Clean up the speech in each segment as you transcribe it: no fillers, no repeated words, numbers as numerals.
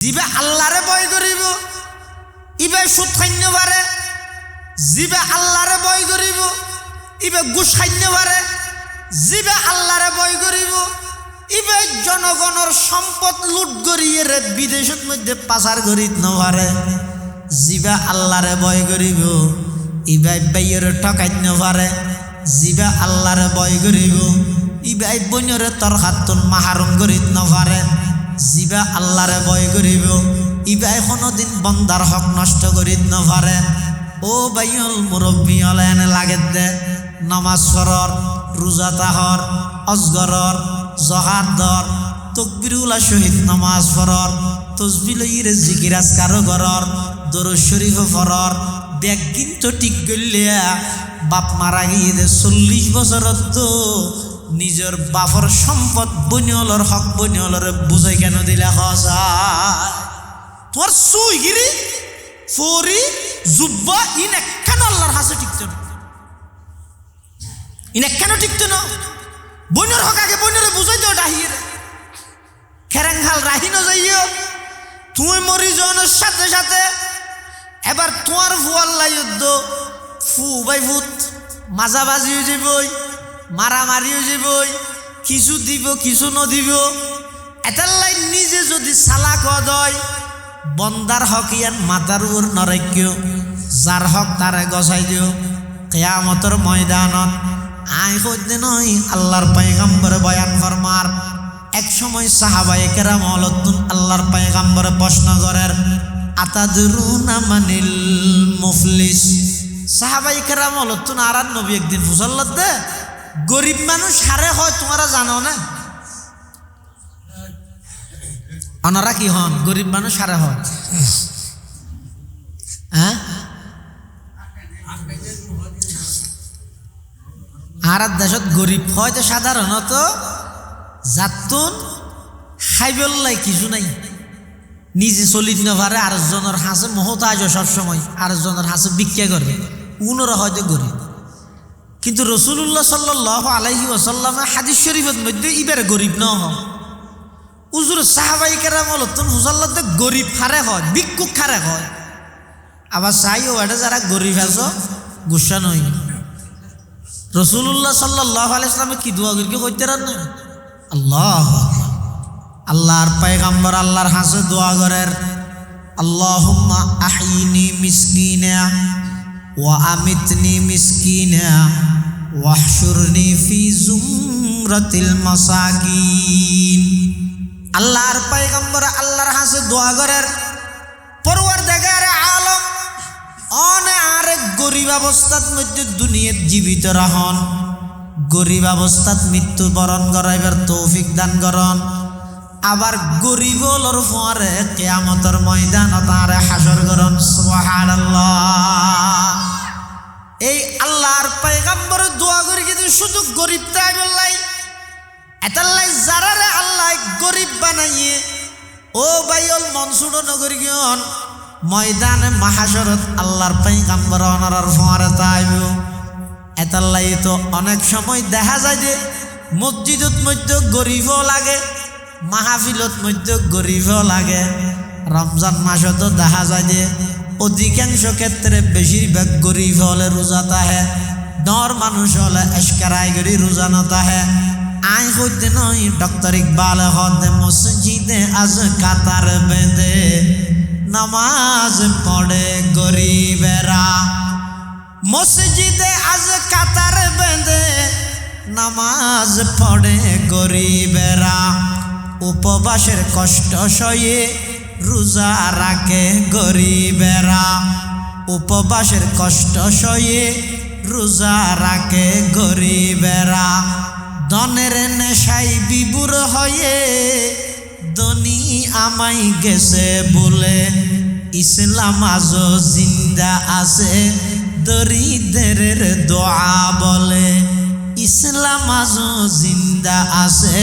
জিবে আল্লাহরে ভয় করিব ইবে সুদ খাইতে পারে, জিবে আল্লাহরে ভয় করিব ইবে ঘুষ খাইতে পারে, জিবে আল্লাহরে ভয় করিব ইবে জনগণের সম্পদ লুট করিয়ে বিদেশের মধ্যে পাচার করিত নপারে, জিবে আল্লাহরে ভয় করিব ইবে বাইরে ঠকাইত নপারে, জিবে আল্লাহরে ভয় করিব ইবে বইনরে তোর হাতুন মাহারম করিত নপারে, জিবা আল্লাহরে ভয় করিব ইবাই কোনোদিন বন্দার হক নষ্ট করিত নপারে। ও বাইল মুরব্বী হলে এনে লাগে দে নামাজ পড়র, রোজা তাহর, অজগরর, জহাদর, তকবিরুল্লাহ শহীদ নামাজ পড়র, তসবিলের জিকির আজকার করর, দরুদ শরীফ পড়র, ব্যাগ কিন্তু ঠিক করলিয়া বাপ মারা গিয়ে 40 বছরত তো নিজের বাপর সম্পদ বনিয়লর হক বনিয়লর বুঝাই কেন দিলে হসায় তোর সুইগিরি ফরি জুব্বা ইন একখান আল্লাহর হাসে টিকতো না, ইন একখানও টিকতো না। বনিয়র হক আগে বনিয়রে বুঝাই দাও ডাহিয়ে খেরেংখাল রাহিন যাইও তুই মরি জনের সাথে সাথে এবার তোমার ফুয়াল্লাই যুদ্ধ ফু বাই ফুত মাঝাবাজি হয়ে যাবই, মারামারি হয়ে যাবই, কিছু দিব কিছু নদিব। এটার লাই নিজে যদি সালাক হয় বন্দার হক ইয়ান মাতার উপর নরাক্য, যার হক তারে গছাই দিও কিয়ামতের ময়দানত। আই হইতে নয় আল্লাহর পয়গম্বর বয়ান ফরমার এক সময় সাহাবায়ে কেরাম হলতুন আল্লাহর পয়গম্বরে প্রশ্ন করেন আতাদরুনা মানিল মুফলিস। সাহাবায়ে কেরাম হলতুন আর নবী একদিন ফুসল্লত দে গরিব মানুষ হারে হয় তোমরা জানো না? ওনারা কি হন? গরিব মানুষ হারে হয়। হ্যাঁ আর দেশত গরিব হয় তো সাধারণত যাতুন খাইবল্লাই কিছু নাই, নিজে চলিত নপারে আরেকজনের হাসে মহতাজ সবসময় আরেকজনের হাসে ভিক্ষা করে, উনরা হয়তো গরিব। কিন্তু রসুল্লাহ সাল্লাল্লাহু আলাইহি ওয়াসাল্লামে হাদিস শরীফের মধ্যে ইবারে গরিব ন হয় উজুর সাহাবাই কেরাম হলতুন হুসাল্লাতে গরিব খারে হয়, ভিক্ষুক খারে হয়। আবার চাইও এটা যারা গরিব আছো গুসা নই। রসুল্লাহ সাল্লাল্লাহু আলাইহি ওয়াসাল্লামে কি দোয়া করি কইতে রান না আল্লাহ আল্লাহর পয়গম্বর আল্লাহর হাসে দোয়া করেন আল্লাহুম্মা আহইনি মিসকিনা ওয়া আমিতনি মিসকিনা ওয়াহশুরনি ফি জুমরাতিল মাসাকিন। আল্লাহর পয়গম্বর আল্লাহর হাসে দোয়া করেন পরওয়ারদিগার আলম অনে আরেক গরিব অবস্থার মধ্যে দুনিয়াত জীবিত রহন, গরিব অবস্থাত মৃত্যুবরণ করাইবার তৌফিক দান করন। আবার গরিব হলর পরে কিয়ামতের ময়দান তারে হাসর করন। সুবহানাল্লাহ। এই আল্লাহর পয়গম্বর দোয়া করি কিন্তু শুধু গরিব তাই বললাই এতাল্লাই যারারে আল্লাহ গরিব বানাইয়ে ও বাইল মনসুর নগরী গিয়ন ময়দানে মাহাশরত আল্লাহর পয়গম্বর অনারার ফোয়ারে তাইব। এতাল্লাই তো অনেক সময় দেখা যায় যে মসজিদত মধ্যে গরিবও লাগে, মাহফিলত মধ্যে গরিবও লাগে। রমজান মাসে দেখা যায় যে অধিকাংশ ক্ষেত্রে বেশিরভাগ গরিব হলে রোজা তাহে, ডর মানুষ হলে এসকারাই গরি রোজা নতাহে। আই হইতে নয় ডক্টর ইকবাল হদে মসজিদে আজ কাতার বেঁধে নামাজ পড়ে গরিবেরা, মসজিদে আজ কাতার বেঁধে নামাজ পড়ে গরিবেরা। উপবাসের কষ্ট সয়ে রোজা রাখে গরিবেরা, উপবাসের কষ্ট সয়ে রোজা রাখে গরিবেরা। ধনের নেশাই বিভোর হয়ে ধনী আমাই গেছে বলে ইসলাম আজও জিন্দা আছে দরিদ্রের দোয়া বলে, ইসলাম আজও জিন্দা আছে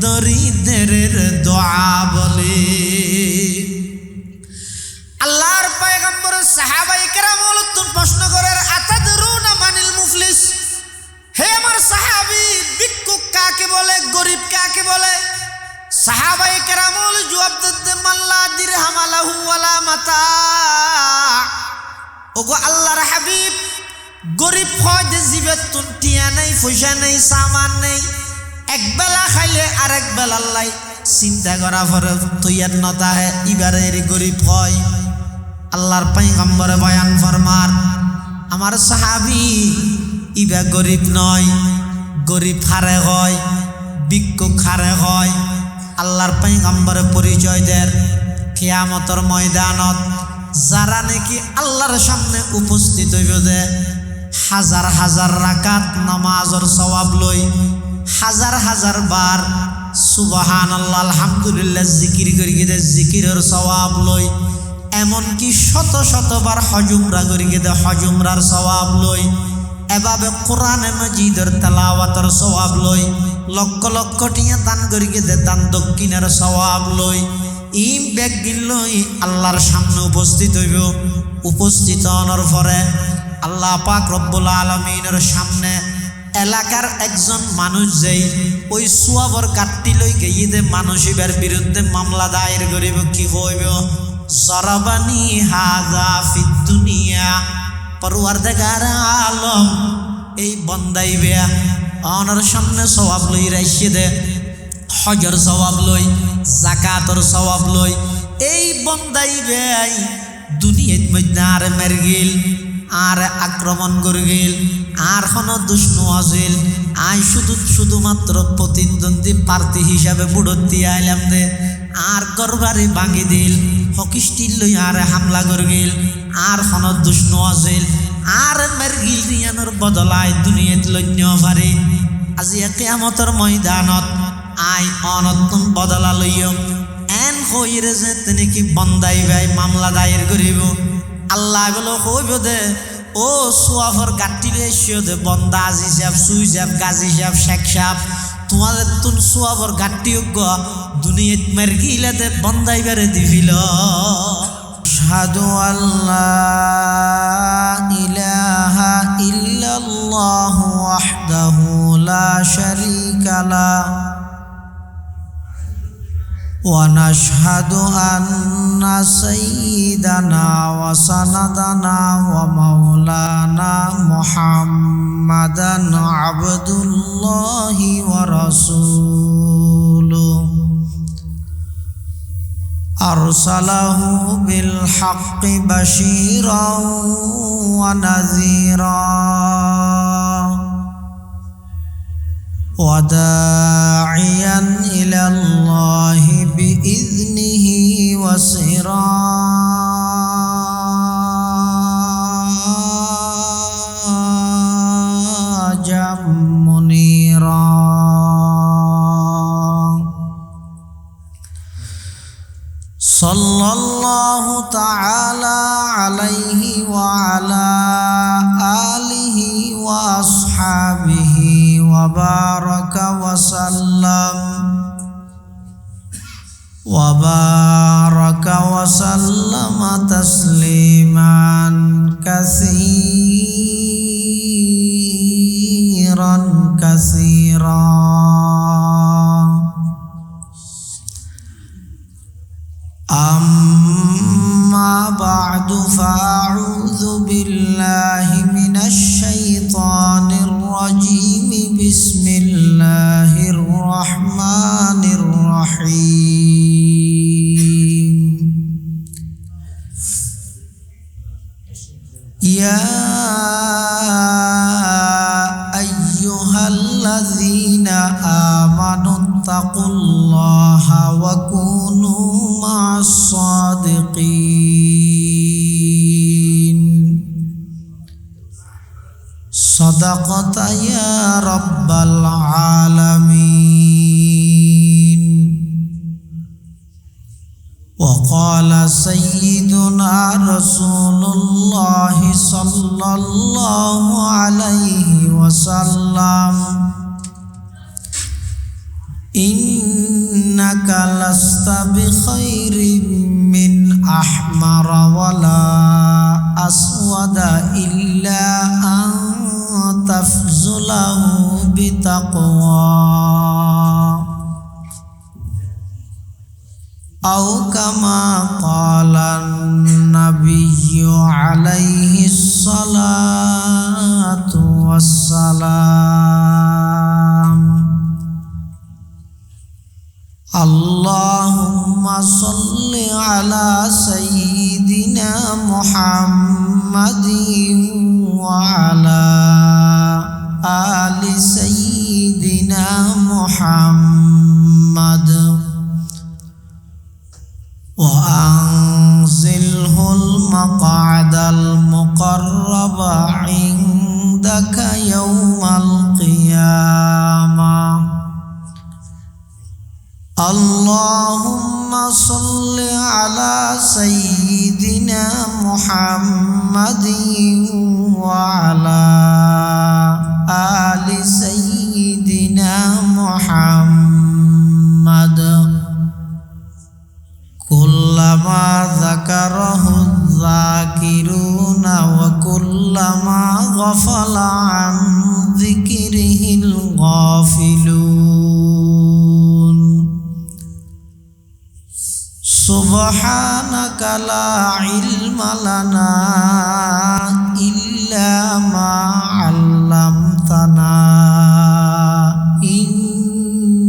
দরিদ্রের দোয়া বলে। আল্লাহর পয়গম্বর সাহাবায়ে কেরাম হলতুন প্রশ্ন করেন আতাদরুনা মানিল মুফলিস। হে আমার সাহাবী, ভিক্ষুক কাকে বলে, গরিব কাকে বলে? সাহাবায়ে কেরাম জবাব দিতে মাল্লা দিরে মাতা ওগো আল্লাহর হাবিব গরিব হয় যে জীবের তুন টিয়া নেই পয়সা নেই সামান নেই একবেলা খাইলে আরেক বেলা লাই চিন্তা করা পরে তৈয়ার নতা হে ইবারে গরিব হয় আল্লাহর পয়গম্বরে বয়ান ফরমার আমার সাহাবী ইবা গরিব নয় গরিব হারে হয় ভিক্ষুক হারে হয় আল্লাহর পয়গম্বরে পরিচয় দেন কিয়ামতের ময়দানত যারা নাকি আল্লাহর সামনে উপস্থিত হইব যে হাজার হাজার রাকাত নামাজের সওয়াব লই হাজার হাজার বার সুবহানাল্লাহ আলহামদুলিল্লাহ জিকির করি গিয়ে জিকিরের সওয়াব লই এমনকি শত শতবার হজুমরা করি গিয়ে হজুমরার সওয়াব লই এভাবে কোরআনে মাজিদের তেলাওয়াতের সওয়াব লই লক্ষ লক্ষ টিয়া দান করি গিয়ে দান দক্ষিণের সওয়াব লই ইম ব্যাগিন লই আল্লাহর সামনে উপস্থিত হইব উপস্থিত হওয়ার পরে আল্লাহ পাক রব্বুল আলামিনের সামনে এলাকার একজন মানুষ যেই ওই সুয়াবর গাট্টি লই গিয়ে দে মানুষের বিরুদ্ধে মামলা দায়ের করিব কি হইব সরাবানি হাযা ফিদ দুনিয়া পরওয়ারদিগার আলম এই বন্দাইবে ওনার সামনে সওয়াব লই রাইছে দে হজর সওয়াব লই যাকাতর সওয়াব লই এই বন্দাইবে দুনিয়াত মধ্যে আর মের গেল আর আক্রমণ করে গেল আর কোনো দুষ্ণ আছিল আই শুধুমাত্র প্রতিদ্বন্দ্বী প্রার্থী হিসাবে বুড়তি আইলাম দে আর গরবারি ভাঙি দিল হকিস্টিল লই আর হামলা করে গেল আর কোনো দুষ্ণ আছিল আর মের গিল রিয়ানোর বদলায় দুনিয়াত লন্য পারে আজি কিয়ামতের ময়দানত আই অনতুন বদলা লইও এন হইরে যে তিনি কি বন্দাই ভাই মামলা দায়ের করিব আল্লাহ গুলো কইব দে ও সোয়াফর গাট্টি এসিও দে বন্দা আজি সাহেব সুই সাহেব গাজী সাহেব শেখ সাহেব তোমাদের তুন সোয়াফর গাট্টি দুনিয়াত মের গিলে দে বন্দাই বেড়ে দিবিল আশহাদু আল্লাহ ইলাহা ইল্লাল্লাহু ওয়াহদাহু লা শারীকা লাহু ونشهد أن سيدنا وسندنا ومولانا محمدا عبد الله ورسوله أرسله بالحق بشيرا ونذيرا وداعيا إلى الله بإذنه وسراجا منيرا صلى الله تعالى عليه وعلى آله وأصحابه وبارك وسلم تسليما كثيرا كثيرا أما بعد فأعوذ بالله من الشيطان الرجيم بسم الله الرحمن الرحيم يا أيها الذين آمنوا اتقوا الله وكونوا مع الصادقين صدقت يا رب العالمين وقال سيدنا رسول الله صلى الله عليه وسلم إنك لست بخير من أحمر ولا أسود إلا أن تفضله بتقوى أو كما قال عليه الصلاة والسلام اللهم صل على سيدنا محمد وعلى آل سيدنا محمد وأنزله المقعد المقرب عندك يوم القيامة اللهم صل على سيدنا محمد وعلى آل سيدنا محمد كلما ذكره الذاكرون وكلما غفل عن ذكره الغافلون سبحانك لا علم لنا إلا ما علمتنا إنك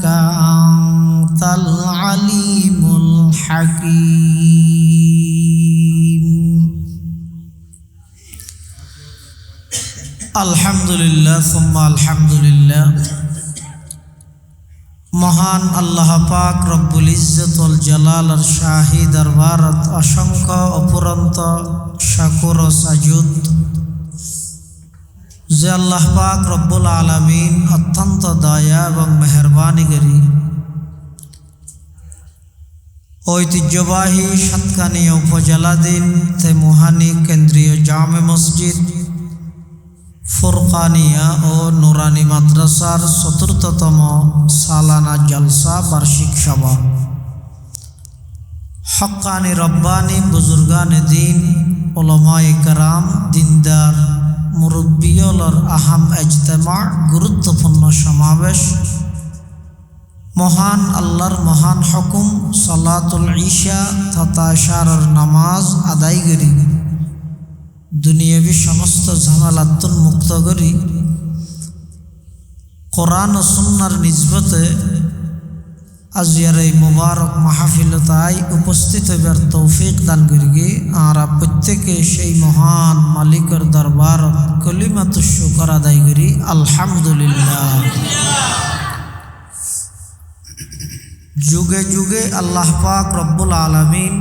أنت العليم الحكيم الحمد لله ثم الحمد لله মহান আল্লাহ পাক রব্বুল ইজ্জত ওয়াল জালালের শাহী দরবারত অসংখ্য অপুরন্ত শাকুর ও সাজুদ যে আল্লাহ পাক রব্বুল আলামিন অত্যন্ত দয়া এবং মেহেরবানি করি ঐতিহ্যবাহী সাতকানিয়া উপজেলাধীন তেমুহানি কেন্দ্রীয় জামে মসজিদ ফুরকানিয়া ও নুরানি মাদ্রাসার চতুর্থতম সালানা জলসা বার্ষিক সভা হক্কানি রব্বানি বুজুর্গানে দিন উলামায়ে কেরাম দিনদার মুরব্বিয়লর আহাম ইজতেমা গুরুত্বপূর্ণ সমাবেশ মহান আল্লাহর মহান হুকুম সালাতুল ঈশা তথা ইশারার নামাজ আদায় করি দুনিয়াবি সমস্ত ঝামেলাতুল মুক্ত করি কোরআন ও সুন্নাহর নিসবতে আজিয়ার এই মুবারক মাহফিলতায় উপস্থিত হবার তৌফিক দান করি আর প্রত্যেকে সেই মহান মালিকের দরবার কলিমাতুশ শুকর আদায় করি আলহামদুলিল্লাহ যুগে যুগে আল্লাহ পাক রব্বুল আলামিন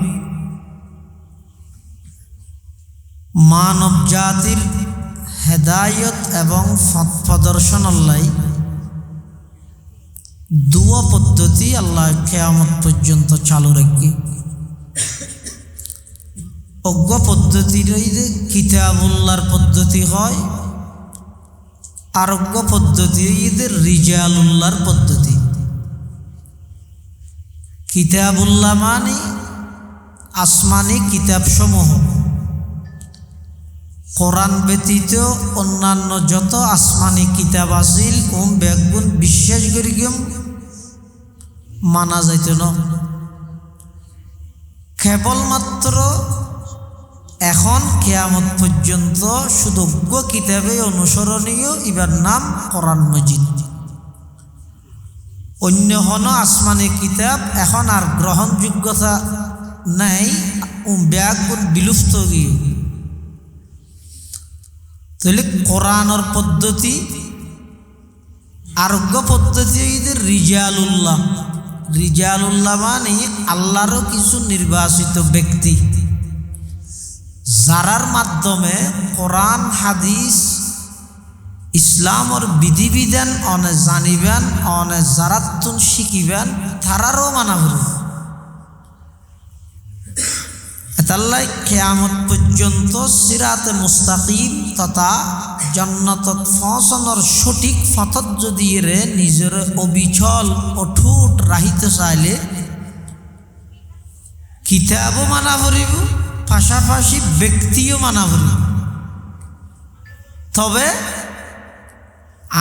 মানব জাতির হেদায়ত এবং পথ প্রদর্শন আল্লাহ দুয়া পদ্ধতি আল্লাহ কিয়ামত পর্যন্ত চালু রাখবে অজ্ঞ পদ্ধতির কিতাবুল্লাহর পদ্ধতি হয় আরোগ্য পদ্ধতি রিজালুল্লাহর পদ্ধতি কিতাবুল্লাহ মানে আসমানি কিতাবসমূহ কোরআন ব্যতীত অন্যান্য যত আসমানি কিতাব আছিল বেগুন বিশ্বাস করি মানা যাইত না কেবলমাত্র এখন কিয়ামত পর্যন্ত সুযোগ্য কিতাবে অনুসরণীয় ইবার নাম কোরআন মজিদ অন্য হন আসমানি কিতাব এখন আর গ্রহণযোগ্যতা নাই বেগুন বিলুপ্ত গিয়ে তাহলে কোরআনের পদ্ধতি আরোগ্য পদ্ধতি রিজালুল্লাহ রিজালুল্লাহ মানে আল্লাহরও কিছু নির্বাচিত ব্যক্তি যারার মাধ্যমে কোরআন হাদিস ইসলামর বিধিবিধান অনে জানিবেন অনে জারাতুন শিখিবেন তারারও মানা হল এতাল্লাই কিয়ামত পর্যন্ত সিরাতে মুস্তাকিম তথা জান্নাতত পৌঁছানোর সঠিক পথত যদি রে নিজের অবিচল অঠুট রাহিতে চাইলে কিতাবও মানা করিব পাশাপাশি ব্যক্তিও মানা করিব তবে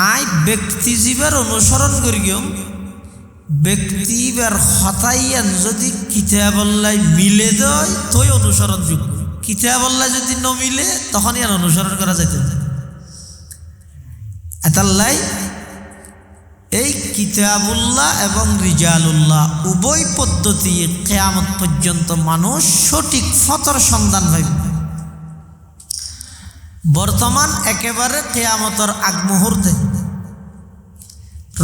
আই ব্যক্তি জীবের অনুসরণ করিম ব্যক্তিবার হতাইয়ান যদি কিতাবল্লাই মিলে দেয় তোই অনুসরণযোগ্য, কিতাবল্লাই যদি ন মিলে তখনই আর অনুসরণ করা যাইতে না। এতাল্লাই এই কিতাবুল্লাহ এবং রিজালুল্লাহ উভয় পদ্ধতি কিয়ামত পর্যন্ত মানুষ সঠিক ফতর সন্ধান পাইবে। বর্তমান একেবারে কিয়ামতের আগ মুহূর্তে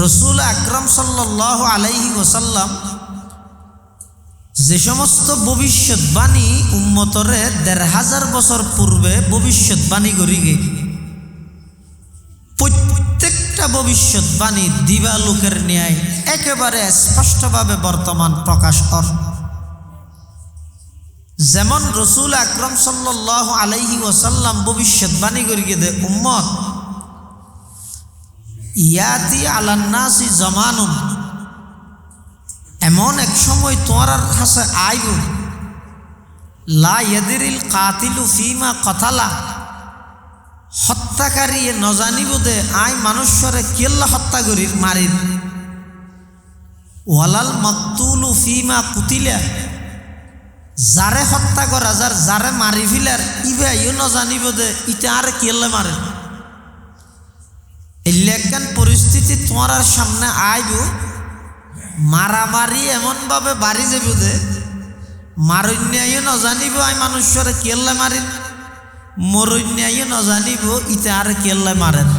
রসুল আকরাম সাল্লাল্লাহু আলাইহি ওয়াসাল্লাম যে সমস্ত ভবিষ্যৎবাণী উম্মতরে ১৫০০ বছর পূর্বে ভবিষ্যৎবাণী করি গে, প্রত্যেকটা ভবিষ্যৎবাণী দিবালোকের ন্যায় একেবারে স্পষ্টভাবে বর্তমান প্রকাশ কর। যেমন রসুল আকরাম সাল্লাল্লাহু আলাইহি ওয়াসাল্লাম ভবিষ্যৎবাণী করি গে দে, উম্মত ইয়াতি আলান নাসি জামানুন, এমন এক সময় তোমার কাছে আইব লা ইয়াদিরিল কাতিলু ফিমা কতালা, হত্যাকারী নজানিব দে আই মানুষরে কেল্লা হত্যা করির মারির, ওয়ালাল মাকতুলু ফিমা কুতিলা, যারে হত্যা করা যারে মারি ফিলার ইবে ইও নজানিব দে ইটা আর কেল্লা মারে। এলাকান পরিস্থিতি তোমার সামনে আইব, মারামারি এমনভাবে বাড়ি যাব যে মারণ্যায়ও নজানিব আই মানুষরে কেল্লা মারিন, মরণ্যায়ও নজানিব ইটা আর কেল্লা মারেন।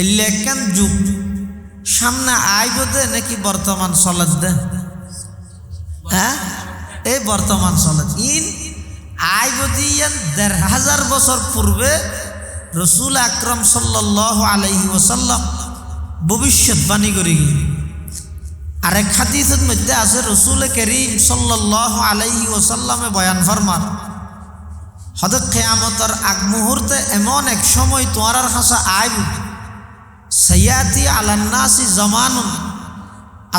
এলাকান যুগ সামনে আইব দে নাকি বর্তমান চলত দে? হ্যাঁ, এই বর্তমান চলত। ইন আইব দিয়ান ১৫০০ বছর পূর্বে রসুল আকরাম সাল্লাল্লাহু আলাইহি ওয়াসাল্লাম ভবিষ্যৎবাণী করি। আরেক হাদিসের মধ্যে আছে রসুল করিম সাল্লাল্লাহু আলাইহি ওয়াসাল্লামে বয়ান ফরমান, হদ কিয়ামতের আগ মুহূর্তে এমন এক সময় তোমার কাছে আইব সায়াতি আলান নাসি জামানুন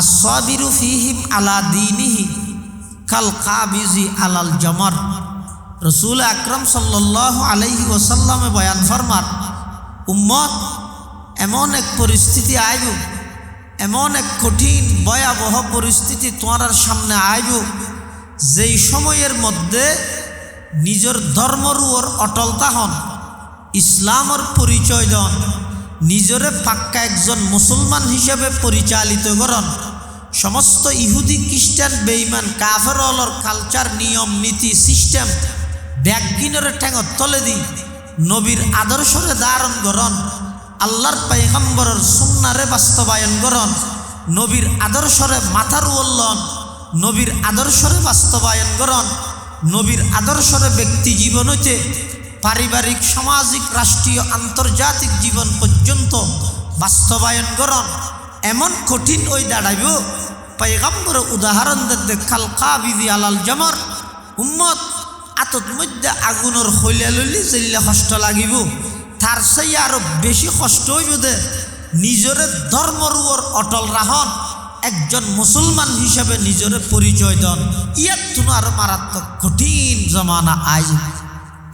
আসসাবিরু ফিহিম আলা দীনিহি কাল কাবিজি আলাল জামার। রসুল আকরাম সাল্লাল্লাহু আলাইহি ওয়াসাল্লামে বয়ান ফরমান, উম্মত এমন এক পরিস্থিতি আইব, এমন এক কঠিন ভয়াবহ পরিস্থিতি তোমার সামনে আইব যেই সময়ের মধ্যে নিজের ধর্মর উপর অটলতা হন, ইসলামের পরিচয় দেন, নিজরে পাক্কা একজন মুসলমান হিসেবে পরিচালিত করেন, সমস্ত ইহুদি খ্রিস্টান বেঈমান কাফেরর কালচার নিয়ম নীতি সিস্টেম ব্যাগিনরে ঠ্যাঙত তলে দি নবীর আদর্শরে ধারণ করন, আল্লাহর পয়গম্বরের সুন্নাহরে বাস্তবায়ন করন, নবীর আদর্শরে মাথার উল্লন, নবীর আদর্শরে বাস্তবায়ন করন, নবীর আদর্শরে ব্যক্তি জীবন হইতে পারিবারিক সামাজিক রাষ্ট্রীয় আন্তর্জাতিক জীবন পর্যন্ত বাস্তবায়ন করন। এমন কঠিন ওই দাঁড়াইব পয়গম্বর উদাহরণ দেখতে কাল কাবিজি আলাল জামার, উম্মত আতত মধ্যে আগুনের হইলা লইলে যেলে কষ্ট লাগিব তার সেই আরো বেশি কষ্ট হইব দে নিজরে ধর্মর উপর অটল রাহন, একজন মুসলমান হিসেবে নিজরে পরিচয় দেন। ইয়ার তুন আরো মারাত্মক কঠিন জমানা আইব।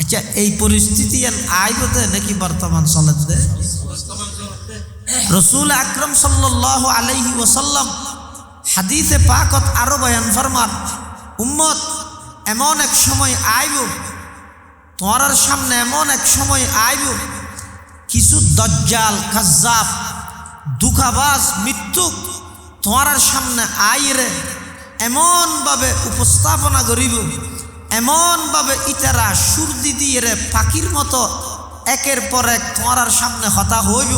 আচ্ছা, এই পরিস্থিতি আইব দে নাকি বর্তমান চলে দে? রসুল আকরাম সাল্লাল্লাহু আলাইহি ওয়াসাল্লাম হাদিসে পাকত আরো বয়ান ফরমান, উম্মত এমন এক সময় আইব তোমার সামনে, এমন এক সময় আইব কিছু দজ্জাল কাজ্জাব দুঃখাবাজ মৃত্যুক তোমার সামনে আইরে এমনভাবে উপস্থাপনা করিব, এমনভাবে ইতারা সুর দিয়ে রে পাখির মতো একের পর এক তোমার সামনে হতা হইব।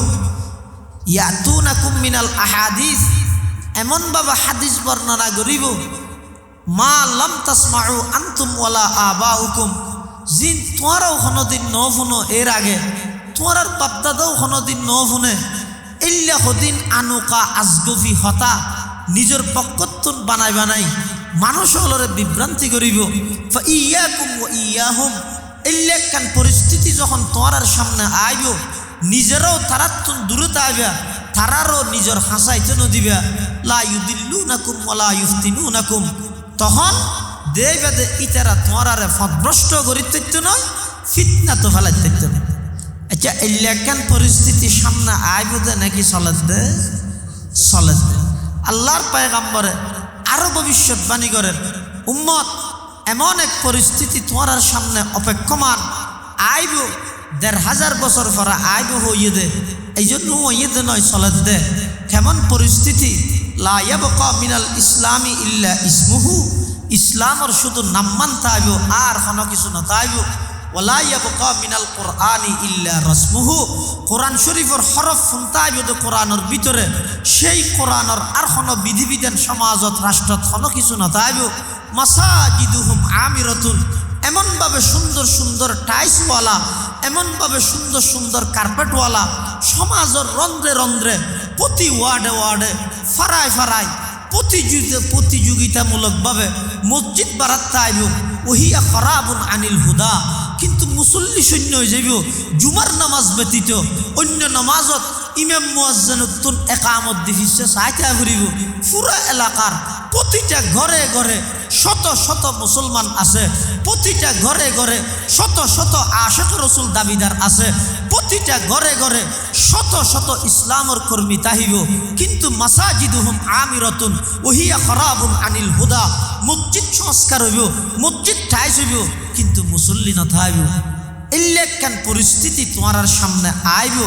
ইয়াতুনাকুম মিনাল আহাদিস, এমনভাবে হাদিস বর্ণনা করিব মা লাম তাসমাউ আনতুম ওয়ালা আবাউকুম, জিন তোমারও কোনোদিন ন শুনো, এর আগে তোমার বাপদাদাও কোনোদিন ন শুনে, ইল্লা হদিন আনুকা আজগফি হতা নিজের পক্ষত্তন বানাই বানাই মানুষ হলরে বিভ্রান্তি করিব। ইয়াকুম ও ইয়াহুম, ইল্লাকান পরিস্থিতি যখন তোমার সামনে আইব নিজেরাও তারার দূরতে আইবা, তারারও নিজের হাসাইতে নদিবা, লা ইউদিল্লুনাকুম ওয়ালা ইফতিনুনাকুম, তখন দেবে দে ইতারা তোমারে পথভ্রষ্ট করিতে নয়, ফিতনা তো ফেলাইতে নয়। আচ্ছা, ইল্লাকান পরিস্থিতি সামনে আইব দে নাকি চলে দে? চলে দে। আল্লাহর পয়গম্বরে আরো ভবিষ্যৎবাণী করেন, উম্মত এমন এক পরিস্থিতি তোমার সামনে অপেক্ষমান আইব, ১৫০০ বছর পরে আইব হইয়ে দে। এই জন্য হইয়ে দে নয়, চলে দে। কেমন পরিস্থিতি? লা ইয়াবকা মিনাল ইসলামি ইল্লা ইসমুহু, ইসলামর শুধু নাম্মান তাইব, আর কোনো কিছু না তাইব। ওয়ালা ইয়াবকা মিনাল কোরআনি ইল্লা রসমুহু, কোরআন শরীফের হরফ শুনতাইব তো কোরআনের ভিতরে, সেই কোরআনের আর কোনো বিধিবিধান সমাজত রাষ্ট্রত কোনো কিছু না তাইব। মাসাজিদুহুম আমিরাতুন, এমনভাবে সুন্দর সুন্দর টাইলসওয়ালা, এমনভাবে সুন্দর সুন্দর কার্পেটওয়ালা, সমাজের রন্ধ্রে রন্ধ্রে, প্রতি ওয়ার্ডে ওয়ার্ডে, ফারায় ফারায় প্রতিযোগিতামূলকভাবে মসজিদ বাড়াত তাইব। ওহিয়া খরাবুন আনিল হুদা, কিন্তু মুসল্লি শূন্য হয়ে যাইব। জুমার নামাজ ব্যতীত অন্য নামাজত ইমাম মুয়াজ্জিনুন একামত দিছে চাইতে ঘুরিব। পুরা এলাকার প্রতিটা ঘরে ঘরে শত শত মুসলমান আছে, প্রতিটা ঘরে ঘরে শত শত আশিক রাসূল দাবিদার আছে, প্রতিটা ঘরে ঘরে শত শত ইসলামের কর্মী তাহিব। কিন্তু মাসাজিদুহুম আমিরাতুন ওহিয়া খরাবুন আনিল হুদা, মসজিদ সংস্কার হইব, মসজিদ ঠাইস হইব, কিন্তু মুসল্লি না থাইব। ইল্লেখান পরিস্থিতি তোমার সামনে আইব,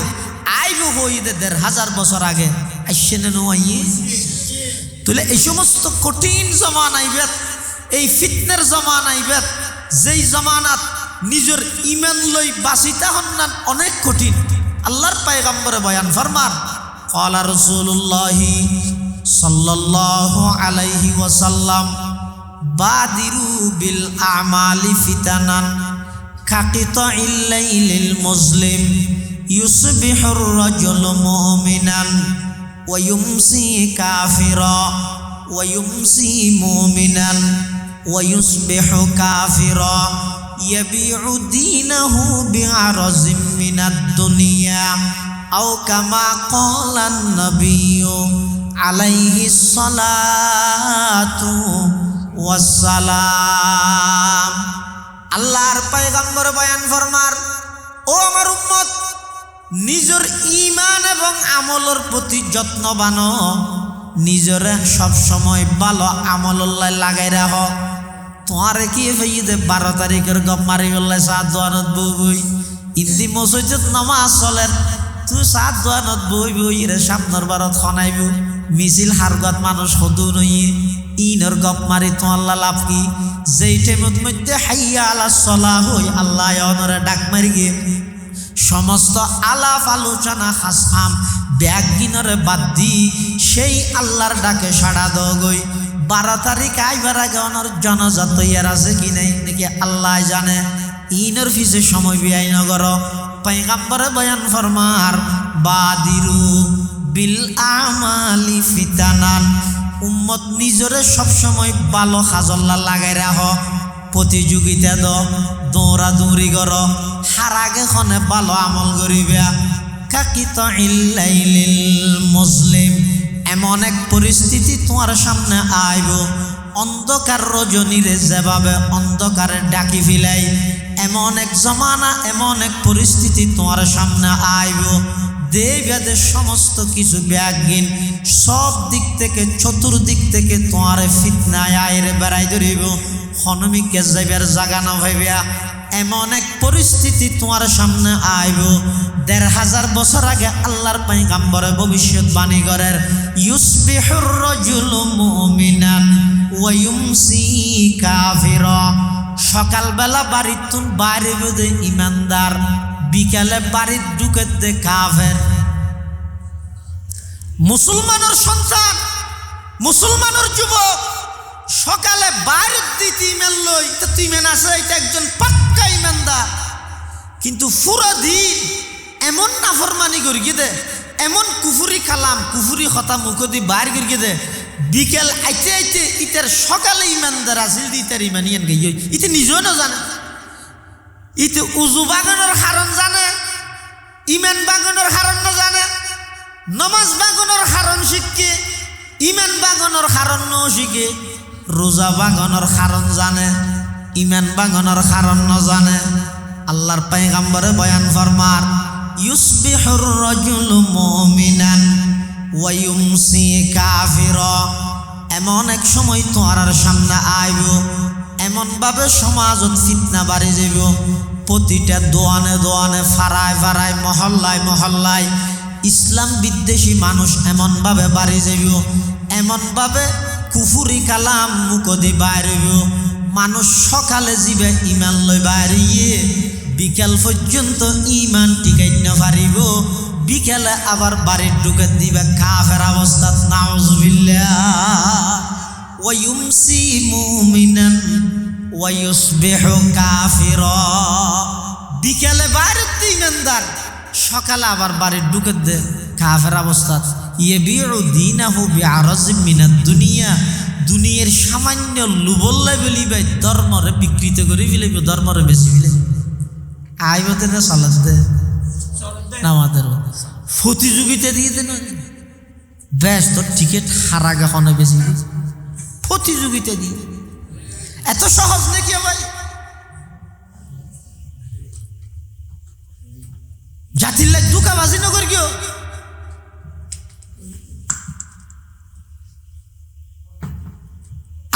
আইব হইতে ১৫০০ বছর আগে আইসেনে নয়। তাহলে এই সমস্ত কঠিন জমান আইবেত, এই ফিতনার জমান আইবেত, যেই জমানাত নিজের ইমান লই বাঁচিতা হন্নান অনেক কঠিন। আল্লাহর পয়গম্বরে বয়ান ফরমান, ক্বালা রাসূলুল্লাহি সাল্লাল্লাহু আলাইহি ওয়াসাল্লাম, বাদিরু বিল আমালি ফিতানান কাকিতাইল লাইলিল মুসলিম ইউসবিহুর রাজুলু মুমিনান ওয়া ইউমসি কাফিরা ওয়া ইউমসি মুমিনান ওয়া ইউসবিহু কাফিরা ইয়াবিউ দীনাহু বিআরজিম মিনাদ দুনিয়া আও কামা ক্বালান নাবিয়্যু আলাইহিস সালাতু ওয়াস সালাম। আল্লাহর পয়গম্বর বয়ান ফরমার, ও আমার উম্মত, নিজের ঈমান এবং আমলের প্রতি যত্নবান, নিজের সব সময় ভালো আমল্লাহ লাগাই রাখ। তোমারে কি ভাইদে 12 তারিখের গপ মারি বললে 7 দোয়ানত বই ইন্দি মসজিদ নামাজ চলেন, তুই 7 দোয়ানত বই রে সামনের বারত খনাইব মিছিল হারগত মানুষ সদু নইয়ে ইনর গপ মারি তোমার লাভ কি? যেই টাইমত মধ্যে হাইয়া আলাস সালাহ হই আল্লাহ অনরে ডাক মারি গিয়ে সমস্ত আলাপ আলোচনা হাসহাম ব্যাগ গিনরে বাদ দি সেই আল্লাহর ডাকে সাড়া দগই। 12 তারিখ আইবার আগে অনর জনজাত তৈয়ার আছে কি নাই নাকি আল্লাহ জানে। ইনর ফিসে সময় বিয়াই নগর পয়গম্বরে বয়ান ফরমার, বাদিরু বিল আমালি ফিতানান, উম্মত নিজরে সবসময় ভালো খাজল্লা লাগাই রাখ, প্রতিযোগিতা দৌড়া দৌড়ি কর, হার আগে খনে ভালো আমল করিবা। কাকিতাইল লাইলিল মুসলিম, এমন এক পরিস্থিতি তোমার সামনে আইব, অন্ধকার রজনীরে যেভাবে অন্ধকারে ডাকি ফিলাই, এমন এক জমানা এমন এক পরিস্থিতি তোমার সামনে আইব, দেবেদের সমস্ত কিছু ব্যাগিন সব দিক থেকে চতুর্দিক থেকে তোমার ফিতনায় আইরে বেড়াই ধরিব, হনমিকে যাইবার জাগা না ভাইবা। এমন এক পরিস্থিতি তোমার সামনে আইব, ১৫০০ বছর আগে আল্লাহর পয়গম্বরে ভবিষ্যৎবাণী করেন, ইউসবিহুর রাজুলু মুমিনান ওয়া ইউমসি কাফিরা, সকালবেলা বাড়িতুন বাইরে বেদে ইমানদার, বিকালে বাড়ির ঢুকে দে কাফের। মুসলমানের সন্তান, মুসলমানের যুবক সকালে বাইরের দিতে ইমান লই, তা তুই ইমান আছে, এটা একজন পাক্কা ইমানদার। কিন্তু পুরো দিন এমন নাফরমানি করি দে, এমন কুফুরি কালাম কুফুরি কথা মুখ দি বাইর করি দে, বিকেল আইতে আইতে ইতার সকালে ইমানদার আসিল দি ইতার ইমান ইয়ান গই ইতে নিজেও না জানে, ইতে উজু বাগানোর কারণ জানে, ইমান বাগানোর কারণ না জানে, নমাজ বাগানোর কারণ শিখে, ইমান বাগানোর কারণ ন শিখে, রোজা বাগানোর কারণ জানে, ইমান বাগানোর কারণ ন জানে। আল্লাহর পয়গম্বরে বয়ান ফরমার, ইউসবিহুর রাজুলু মুমিনান ওয়ায়ুমসি কাফিরা, এমন এক সময় তোমার সামনে আইব, এমন ভাবে সমাজত ফিতনা বাড়ি যাইব, প্রতিটা দোয়ানে দোয়ানে ফারায় ফারায় মহল্লায় মহল্লায় ইসলাম বিদ্বেষী মানুষ এমন ভাবে বাড়ি যাইব, এমন ভাবে কুফুরি কালাম মুখদি বাইরব, মানুষ সকালে যাবে ইমান লই বাইরিয়ে বিকাল পর্যন্ত ইমান টিকাই না পারিব, বিকালে আবার বাড়ির ঢুকে দিবে কাফের অবস্থাত। নাউজুবিল্লাহ। ওয়ায়ুমসি মুমিনান ওয়ায়ুসবিহু কাফিরা, বিকালে বাড়ির ইমানদার, সকালে আবার বাড়ির ঢুকে দে কাফের অবস্থাত। ইয়াবিউ দীনাহু বিআরাজিম মিনাদ দুনিয়া, দুনিয়ার সামান্য লুবল্লাই বলিবে ধর্মরে বিকৃত করে ফেলিবে, ধর্মরে বেশি ফেলিবে। আইবতে না সালাত দে নামাজের প্রতিযোগিতা দিয়ে দেন, বেশ তোর টিকিট হারা গেখনে বেশি প্রতিযোগিতা দিয়ে, এত সহজ নাকি ভাই? জাতির লাগ দুকাবাজি নগর কেউ।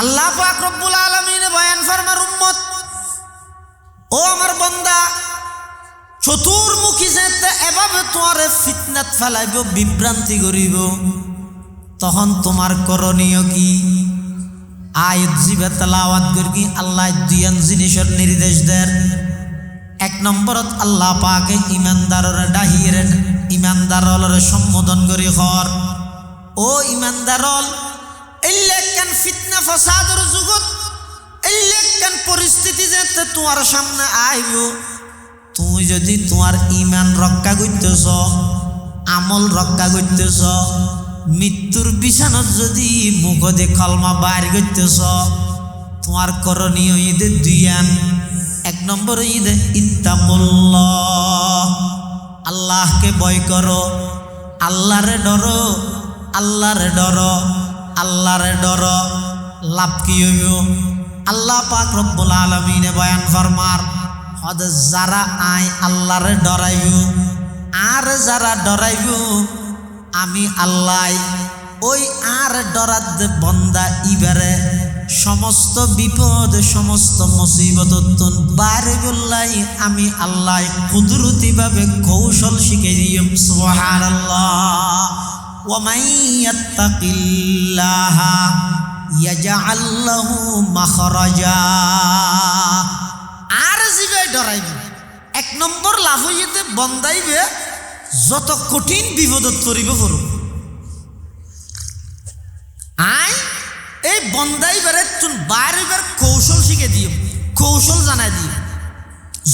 আল্লাহ পাক রব্বুল আলামিন বয়ান ফরমার উম্মত, ও আমার বান্দা, চতুর্মুখী যেতে এভাবে তোমার ফিতনাত ফেলাইব, বিভ্রান্তি করিব, তখন তোমার করণীয় কি? আয়াত জিবে তেলাওয়াত করি আল্লাহ দুইয়ান জিনিসের নির্দেশ দেন। এক নম্বরত আল্লাহ পাকে ইমানদাররে ডাহিরে ইমানদাররে সম্বোধন করি হর, ও ইমানদারল, এলেকান ফিতনা ফসাদর যুগত এলেকান পরিস্থিতি যেতে তোমার সামনে আইব, তুমি যদি তোমার ইমান রক্ষা করতেছ, আমল রক্ষা করতেছ, মৃত্যুর বিছানত যদি মুখ দিয়ে কলমা বাইর করতেছ, তোমার করণীয় ঈদে দুইয়ান। এক নম্বর ঈদে ইত্তাকুল্লাহ, আল্লাহকে ভয় করো, আল্লাহরে ডরো, আল্লাহরে ডরো, আল্লাহরে ডরো। লাভ কি হইব? আল্লাহ পাক রব্বুল আলামিনে বয়ান ফরমার, হদ যারা আয় আল্লাহরে ডরাইব, আর যারা ডরাইব আমি আল্লাহ, ওই আর ডরাত বন্দা ইবারে সমস্ত বিপদ সমস্ত মুসিবত বাইরে বললাই আমি আল্লাহ কুদরতি ভাবে কৌশল শিখে দিম। সুবহানাল্লাহ। ওয়া মান ইয়াত্তাকিল্লাহা ইয়াজআল লাহু মাখরাজা, আর জিবে ডরাইবে এক নম্বর লাভ হইতে বন্দাইবে যত কঠিন বিপদত পড়িব পড়ুক, আই এই বন্দাইবারে তুন বাইরেবার কৌশল শিখে দিও, কৌশল জানাই দিও,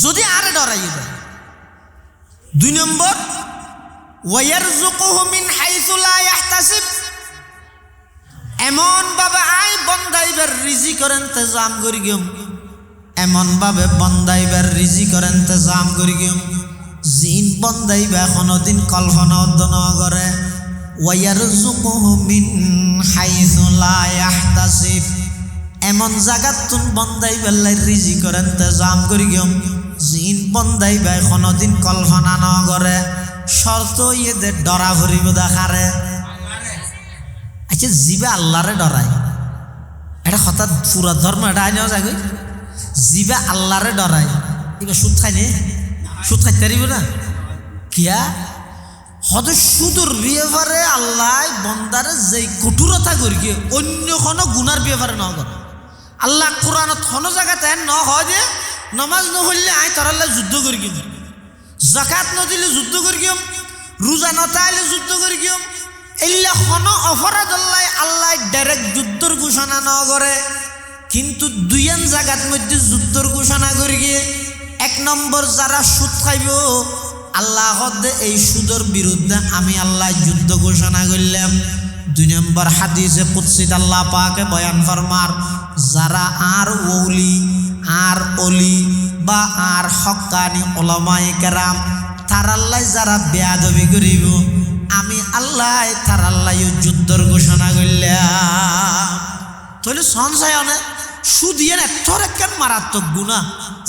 যদি আরে ডরাই দেয়। দুই নম্বর, ওয়ারযুকুহু মিন হাইসু লা ইয়াহতাসিব, এমন ভাবে আই বন্দাইবার রিজিকের ইন্তজাম করি গিম, এমন ভাবে বন্দাইবার রিজিকের ইন্তজাম করি গিম জিন বন্দাইবা কোনদিন কল্পনা ন করে। ওয়ারযুকুহু মিন হাইসু লা ইয়াহতাসিব, এমন জায়গাত তুন বন্দাইবার রিজিকের ইন্তজাম করি গিম জিন বন্দাইবা কোনদিন কল্পনা ন করে। শর্ত ইয়ে ডরা ভরিব দেখারে। আচ্ছা জিবে আল্লাহরে ডরায়, এটা হঠাৎ পুরা ধর্ম এটা আইনাও যায়, জিবে আল্লাহরে ডরায়, এবার সুদ খাই নে, সুদ খাইতে পারিব না কিয়া? হয়তো সুদর বিয়েবারে আল্লাহ বন্দারে যে কঠোরতা করি গিয়ে অন্য কোনো গুনার বিয়েবারে ন করে। আল্লাহ কোরআনত কোনো জায়গাতে ন হয় যে নমাজ নহলে আই তরাল্লা যুদ্ধ করি গিম, জাকাত নদিলে যুদ্ধ করি গিম, রোজা নতাইলে যুদ্ধ করি গিম, এলে কোনো অপরাধ আল্লাহ ডাইরেক্ট যুদ্ধর ঘোষণা ন করে। কিন্তু দুইয়ান জায়গার মধ্যে যুদ্ধর ঘোষণা করি গিয়ে এক নম্বর যারা সুদ খাইব আল্লাহ এই সুদের বিরুদ্ধে আমি আল্লাহ যুদ্ধ ঘোষণা করলাম। দুই নম্বর হাদিসে কুদসিত আল্লাহ পাকে বয়ান ফরমার, যারা আর ওলি আর অলি বা আর হক্কানি উলামায়ে কেরাম তার আল্লাহ যারা বেয়াদবি করিব আমি আল্লাহ তার আল্লাহ যুদ্ধর ঘোষণা করলাম। তাহলে সঞ্চয় অনেক সুদিয়ান এতর একখান মারাত্মক গুণা,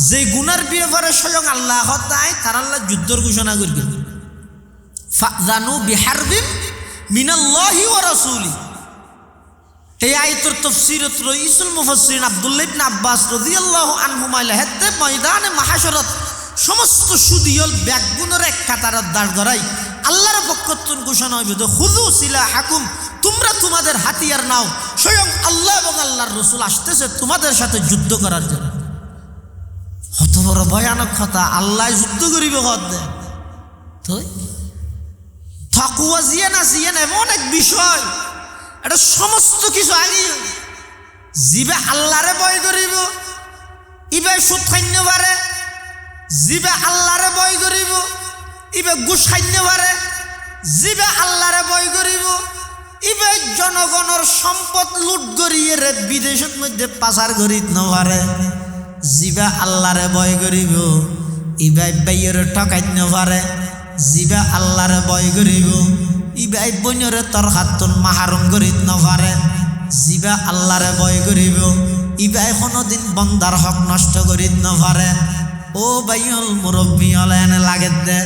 যে গুনার ব্যাপারে স্বয়ং আল্লাহ তাই তার আল্লাহ যুদ্ধর ঘোষণা করবে। ফাযানু বিহারবিন মিনাল্লাহি ওয়া রাসূলি। এই আয়াতের তাফসীরত রাইসুল মুফাসসিরিন আব্দুল্লাহ ইবনে আব্বাস রাদিয়াল্লাহু আনহুমা লেখতে ময়দানে মাহশরত সমস্ত সুদিয়ল ব্যাগগুণের এক কাতারত দাঁড় করাই আল্লাহর পক্ষতুন ঘোষণা হইবে যে খুযু সিলাহাকুম, তোমরা তোমাদের হাতিয়ার নাও, স্বয়ং আল্লাহ এবং আল্লাহর রাসূল আসতেছে তোমাদের সাথে যুদ্ধ করার জন্য। কত বড় ভয়ানক কথা, আল্লাহ যুদ্ধ করিবে হদে তো তাকওয়া জিয়ান আসিয়ান এমন এক বিষয়, এটা সমস্ত কিছু আগে জিবে আল্লাহরে ভয় করিব ইবে সুদ খাইতে পারে, জিবে আল্লাহরে ভয় করিব ইবে ঘুষ খাইতে পারে, জিবে আল্লাহরে ভয় করিব ইবে জনগণের সম্পদ লুট করিয়ে রে বিদেশের মধ্যে পাচার করিতে না পারে, জিবে আল্লাহরে ভয় করিব ইবে বাইরে ঠকাইতে না পারে, জিবে আল্লাহরে ভয় করিব ইবাই বইনরে তোর হাতুন মাহারুম করিত না পারে, জিবা আল্লাহরে ভয় করিব ইবাই কোনোদিন বন্দার হক নষ্ট করিত না পারে। ও বাইল মুরব্বী হলে এনে লাগে দে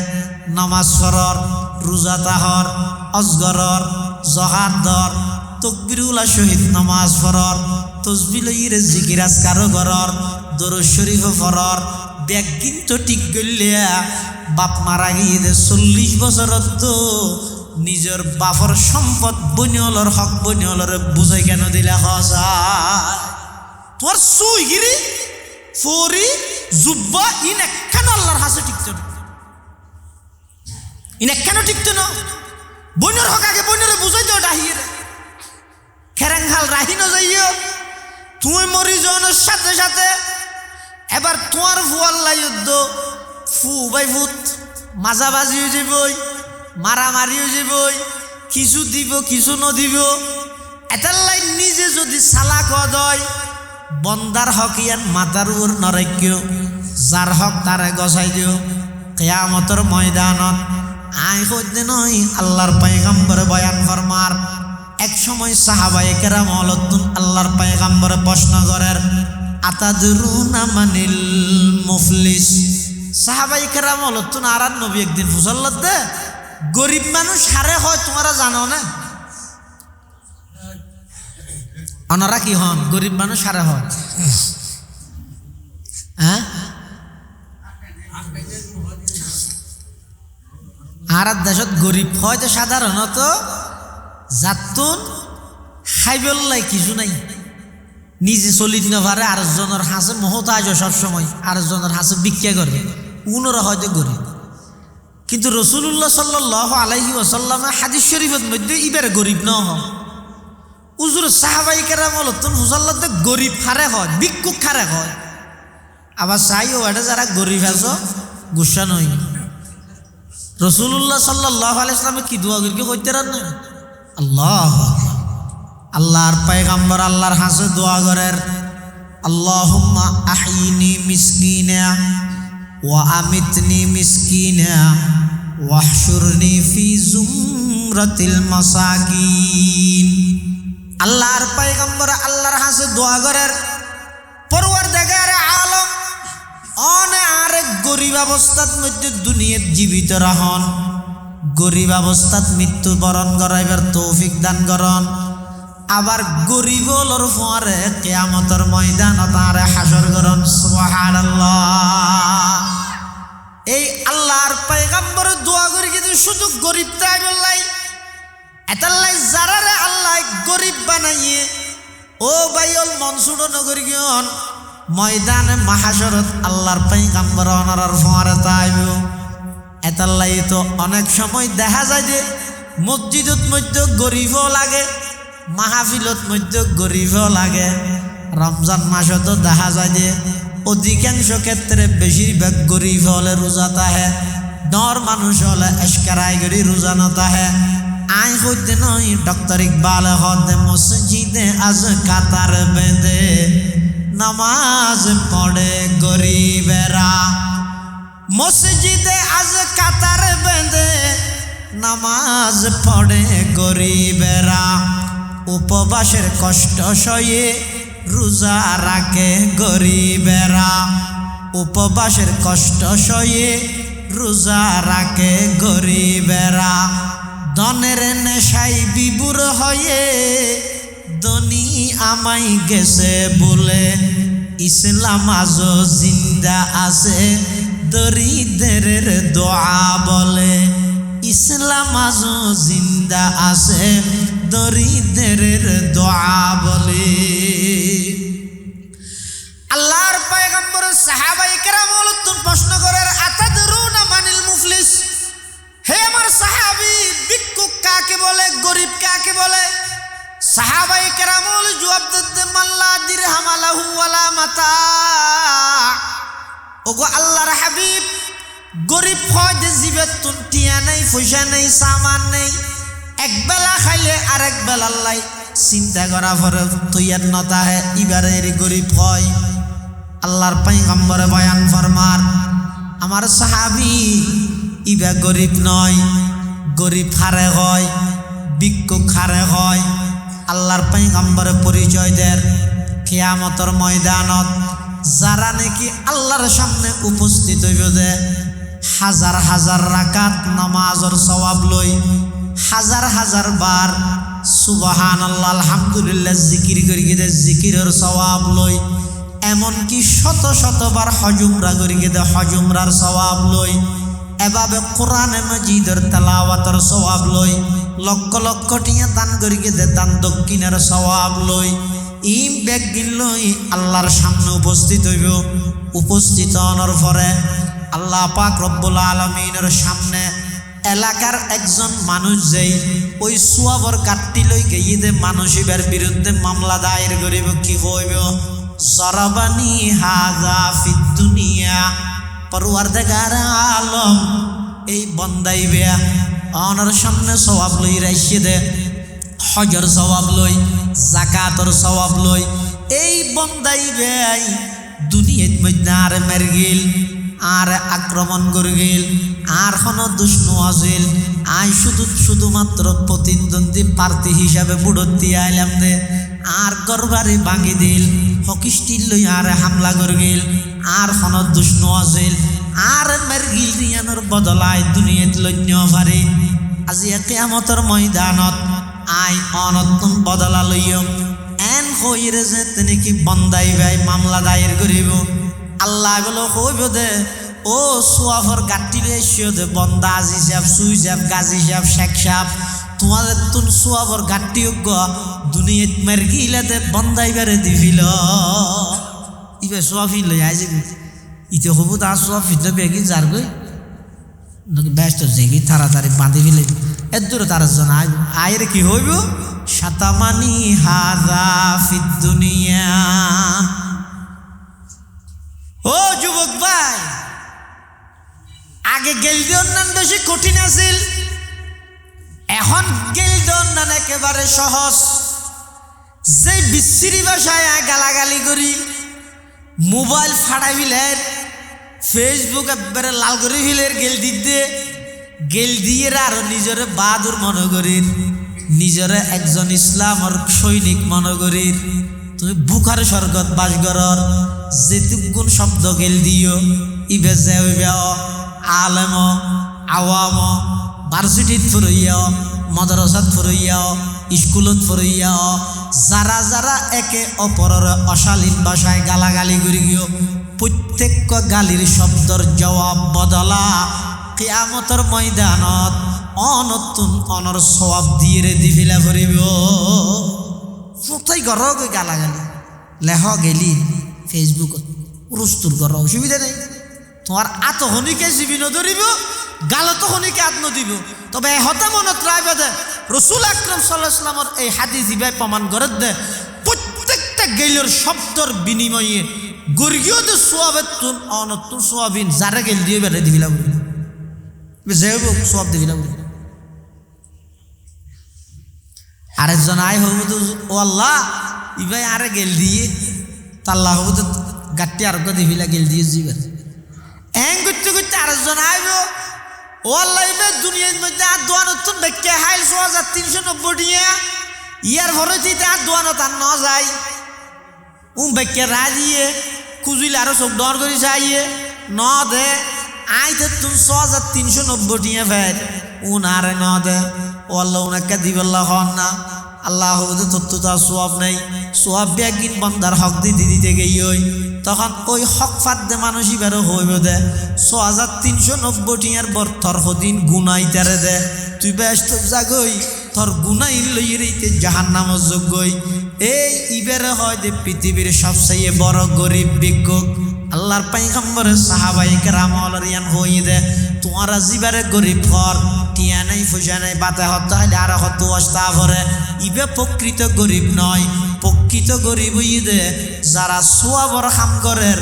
নামাজ পড়র, রোজা তাহর, অজগরর, জহাদ ধর, তকবিরুল্লাহ শহীদ নামাজ পড়র, তসবিহ লইরে জিকির আজকারও করর, দরুদ শরীফ পড়র, ব্যাগ কিন্তু ঠিক করলে বাপ মারা গিয়ে 40 বছরত তো নিজের বাপর সম্পদ বনিয়লর হক বনিয়লর বুঝাই কেন দিলে হসায় তোর সুইগিরি ফরি জুব্বা ইন একখান আল্লাহর হাসে টিকতো না, ইন একখানও টিকতো না। বনিয়র হক আগে বনিয়রে বুঝাই দাও ডাহিয়ে খেরেংহাল রাহিনো যাইও তুই মরি জনের সাথে সাথে এবার তোমার ফুয়াল্লা যুদ্ধ ফু বাই ফুত মাঝাবাজি হয়ে যাবই, মারামারি হয়ে যাবই, কিছু দিব কিছু নদিব। এটার লাই নিজে যদি সালাক হয় বন্দার হক ইয়ান মাথার উপর নরাক্য, যার হক তারে গছাই দিও কিয়ামতের ময়দানত। আই কইতে নয় আল্লাহর পয়গম্বর বয়ান ফরমার এক সময় সাহাবায়ে কেরাম হলতুন আল্লাহর পয়গম্বর প্রশ্ন করেন আতাদরুনা মানিল মুফলিস। সাহাবায়ে কেরাম হলতুন আর নবী একদিন ফুসল্লত দে গরিব মানুষ হারে হয় তোমরা জানো না? ওনারা কি হন? গরিব মানুষ হারে হয়। হ্যাঁ আর দেশত গরিব হয় তো সাধারণত যাতুন খাইবল্লাই কিছু নাই, নিজে চলিত নভারে আরেকজনের হাসে মহতাজ সবসময় আরেকজনের হাসে ভিক্ষা করে, উনরা হয়তো গরিব। কিন্তু রাসূলুল্লাহ সাল্লাল্লাহু আলাইহি ওয়াসাল্লামের হাদিস শরীফের মধ্যে ইবারে গরিব না হয়। উজুর সাহাবায়ে কেরাম হলতুন হুসাল্লাতে গরিব খারে হয়, ভিক্ষুক খারে হয়। আবার চাইও এটা যারা গরিব আছো গুসা নই। রাসূলুল্লাহ সাল্লাল্লাহু আলাইহি ওয়াসাল্লামে কি দোয়া করি কইতে রান না আল্লাহ আল্লাহর পয়গম্বর আল্লাহর হাসে দোয়া করেন আল্লাহুম্মা আহয়িনি মিসকিনা ওয়া আমিতনি মিসকিনা ওয়াহশুরনি ফি জুমরাতিল মাসাকিন। আল্লাহর পয়গম্বর আল্লাহর হাসে দোয়া করেন পরওয়ারদিগার আলম অনে আরেক গরিব অবস্থার মধ্যে দুনিয়াত জীবিত রহন, গরিব অবস্থাত মৃত্যু বরণ করাইবার তৌফিক দান করন। আবার গরিব হলর পরে কিয়ামতের ময়দান তারে হাসর করন। সুবহানাল্লাহ। এই আল্লাহর পয়গম্বর দোয়া করি কিন্তু শুধু গরিব তাই বললাই এতাল্লাই যারারে আল্লাহ গরিব বানাইয়ে ও বাইল মনসুর নগরী গিয়ন ময়দানে মাহাশরত আল্লাহর পয়গম্বর অনারার পরে তাইব। এতাল্লাই তো অনেক সময় দেখা যায় যে মসজিদত মধ্যে গরিবও লাগে, মাহফিলত মধ্যে গরিবও লাগে। রমজান মাসত দেখা যায় যে অধিকাংশ ক্ষেত্রে বেশিরভাগ গরিব হলে রোজা তাহে, ডর মানুষ হলে এশকারাই গরি রোজা নতাহে। আই হইতে নয় ডক্টর ইকবাল হদে মসজিদে আজ কাতার বেঁধে নামাজ পড়ে গরিবেরা, মসজিদে আজ কাতার বেঁধে নামাজ পড়ে গরিবেরা। উপবাসের কষ্ট সয়ে রোজা রাখে গরিবেরা, উপবাসের কষ্ট সয়ে রোজা রাখে গরিবেরা। ধনের নেশাই বিভোর হয়ে ধনী আমাই গেছে বলে ইসলাম আজও জিন্দা আছে দরিদ্রের দোয়া বলে ইসলাম আজও জিন্দা আছে দরিদ্রের দোয়া বলে আল্লাহর পয়গম্বর সাহাবায়ে কেরাম প্রশ্ন করেন আতাদরুনা মানিল মুফলিস হে আমার সাহাবী ভিক্ষুক কাকে বলে গরিব কাকে বলে সাহাবায়ে কেরাম জবাব দেন মাল্লা দিরহাম লাহু ওয়ালা মাতা ওগো আল্লাহর হাবিব গরিব হয় যে জীবের টিয়া নেই পয়সা নেই সামান নেই একবেলা খাইলে আরেক বেলা আল্লাহ চিন্তা করা পরে তৈয়ার নতা হে ইবারের গরিব হয় আল্লাহর পয়গম্বরে বয়ান ফরমান আমার সাহাবী ইবা গরিব নয় গরিব হারে হয় ভিক্ষুক হারে হয় আল্লাহর পয়গম্বরে পরিচয় দেন কিয়ামতের ময়দানত যারা নাকি আল্লাহর সামনে উপস্থিত হইব দে হাজার হাজার রাকাত নামাজের সওয়াব লই হাজার হাজার বার সুবহানাল্লাহ আলহামদুলিল্লাহ জিকির করি দে জিকিরের সওয়াব লই এমনকি শত শতবার হজুমরা করি দে হজুমরার সওয়াব লই এভাবে কোরআনে মাজিদের তেলাওয়াতের সওয়াব লই লক্ষ লক্ষ টিয়া দান করি দে দান দক্ষিণের সওয়াব লই ইম ব্যাগিন লই আল্লাহর সামনে উপস্থিত হইব উপস্থিত হওয়ার পরে আল্লাহ পাক রব্বুল আলামিনের সামনে এলাকার একজন মানুষ যেই ওই সুয়াবর গাঠটি লই গিয়ে দে মানুষের বিরুদ্ধে মামলা দায়ের করিব কি হইব জরাবানি হাযা ফিদ দুনিয়া পরওয়ারদিগার আলম এই বন্দাইবে অনার সামনে সওয়াব লই রাইছে দে হজর সওয়াব লই যাকাতর সওয়াব লই এই বন্দাইবে দুনিয়াত মধ্যে আর মের গেল আর আক্রমণ করে গেল আর কোনো দুষ্ণ আছিল আই শুধুমাত্র প্রতিদ্বন্দ্বী প্রার্থী হিসাবে বুড়তি আইলাম দে আর গরবারে ভাঙি দিল হকিস্টিল লই আর হামলা করে গেল আর কোনো দুষ্ণ আছিল আর মের গিল রিয়ানোর বদলায় দুনিয়াত লন্য পারে আজি কিয়ামতের ময়দানত আই অনতুন বদলা লইম এন হইরে যে তিনি কি বন্দাই ভাই মামলা দায়ের করিব আল্লাহ বলো হইব দে ও সোয়াফর গাঠটি এসিও দে বন্দা আজি সাহেব সুই সাহেব গাজী সাহেব শেখ সাহেব তোমাদের তুন সোয়াফর গাঠটি দুনিয়াত মের গিলে দে বন্দাই বেড়ে দিবিল ইবে সোয়াফি লই আই যাবি ইতে হবো তা সোয়াফি তো বেগি যার গই ব্যস্ত জেগি তাড়াতাড়ি বাঁধি ফেলে এর দূরে তার জন আয়ের কি হইব শাতামানি হাযা ফিদ দুনিয়া ও যুবক ভাই আগে গেলদি অন্যান্য বেশি কঠিন আছিল এখন গেলদি অন্যান্য একেবারে সহজ যে বিশ্রী ভাষায় গালাগালি করি মোবাইল ফাটাই ফেলের ফেসবুক একবারে লাল করে ফেলের গেল দিয়ে আর নিজরে বাহাদুর মনে করির নিজরে একজন ইসলামর সৈনিক মনে করির তুমি বুখার স্বর্গত বাস করর যেটুকুন শব্দ গেল দিও ইবে যে আলেম আওয়াম ভার্সিটিত ফুরইয়া মাদ্রাসাত ফুরইয়া স্কুলত ফুরইয়া যারা যারা একে অপরের অশালীন ভাষায় গালাগালি করি গিয়ে প্রত্যেক গালির শব্দর জবাব বদলা কিয়ামতের ময়দানত অনতুন অনর সওয়াব দিয়ে দিবিলা ফুরিব কোথায় ঘর গালাগালি লেহ গেলি ফেসবুকত পুরস্তুর ঘর অসুবিধা নেই তোমার আত হনিকে জীবি নধরিব গালত হনিকে আত নদিব তবে হতে মনত রাখবে দে রসুল আকরাম সাল্লাল্লাহু আলাইহি ওয়াসাল্লামের এই হাদিস ইবাই প্রমাণ করে দে প্রত্যেকটা গেলের শব্দর বিনিময়ে গর্গীয় যে সোয়াবের তুন অনতুন সোয়াবিন যারা গেল দিয়ে বেড়ে দিবিলা যে সোয়াব দিবিলা আরেকজন আয় হবু তো ও আল্লাহ ইবাই আরে গেল দিয়ে তাল্লাহ হবু তো গাঠটি আরোগ্য দিবিলা গেল দিয়ে যাবেন এং করতে করতে আরেকজন আইব ও আল্লাহ ইবে দুনিয়ার মধ্যে আর দোয়ানতুন বেকে হাইল 6390 টিয়া ইয়ার ভরতিতে আর দোয়ানত আর ন যায় বেকে রাজিয়ে খুঁজিলে আরো সব ডর করে যাইয়ে ন দে আইতে তুমি 6390 টিয়া ফের উন আরে ন দে ও আল্লাহ ওনাকে দিবেল্লা হন না আল্লাহ তত্ত্ব তার সোয়াব নেই সোয়াব ব্যাগিন বন্দার হক দিতে দিতে গেই তখন ওই হক ফাঁদে মানুষ এবারও হইব দে 6390 টিয়ার বর তোর হদিন গুনাই তারে দে তুই ব্যস্ত জাগই তোর গুনাই লইয়ে রইতে জাহান্নামের যোগ্যই এই ইবারে হয় যে পৃথিবীর সবচেয়ে বড় গরিব ভিক্ষুক আল্লাহর পয়গম্বরের সাহাবায়ে কেরাম অলরিয়ান হই দে তোমারা জিবারে গরিব ঘর টিয়া নাই পয়সা নাই বাতে হতে হলে আর হতো অস্তা ভরে ইবে প্রকৃত গরিব নয় প্রকৃত গরিব দে যারা সোয়াবর হাম করের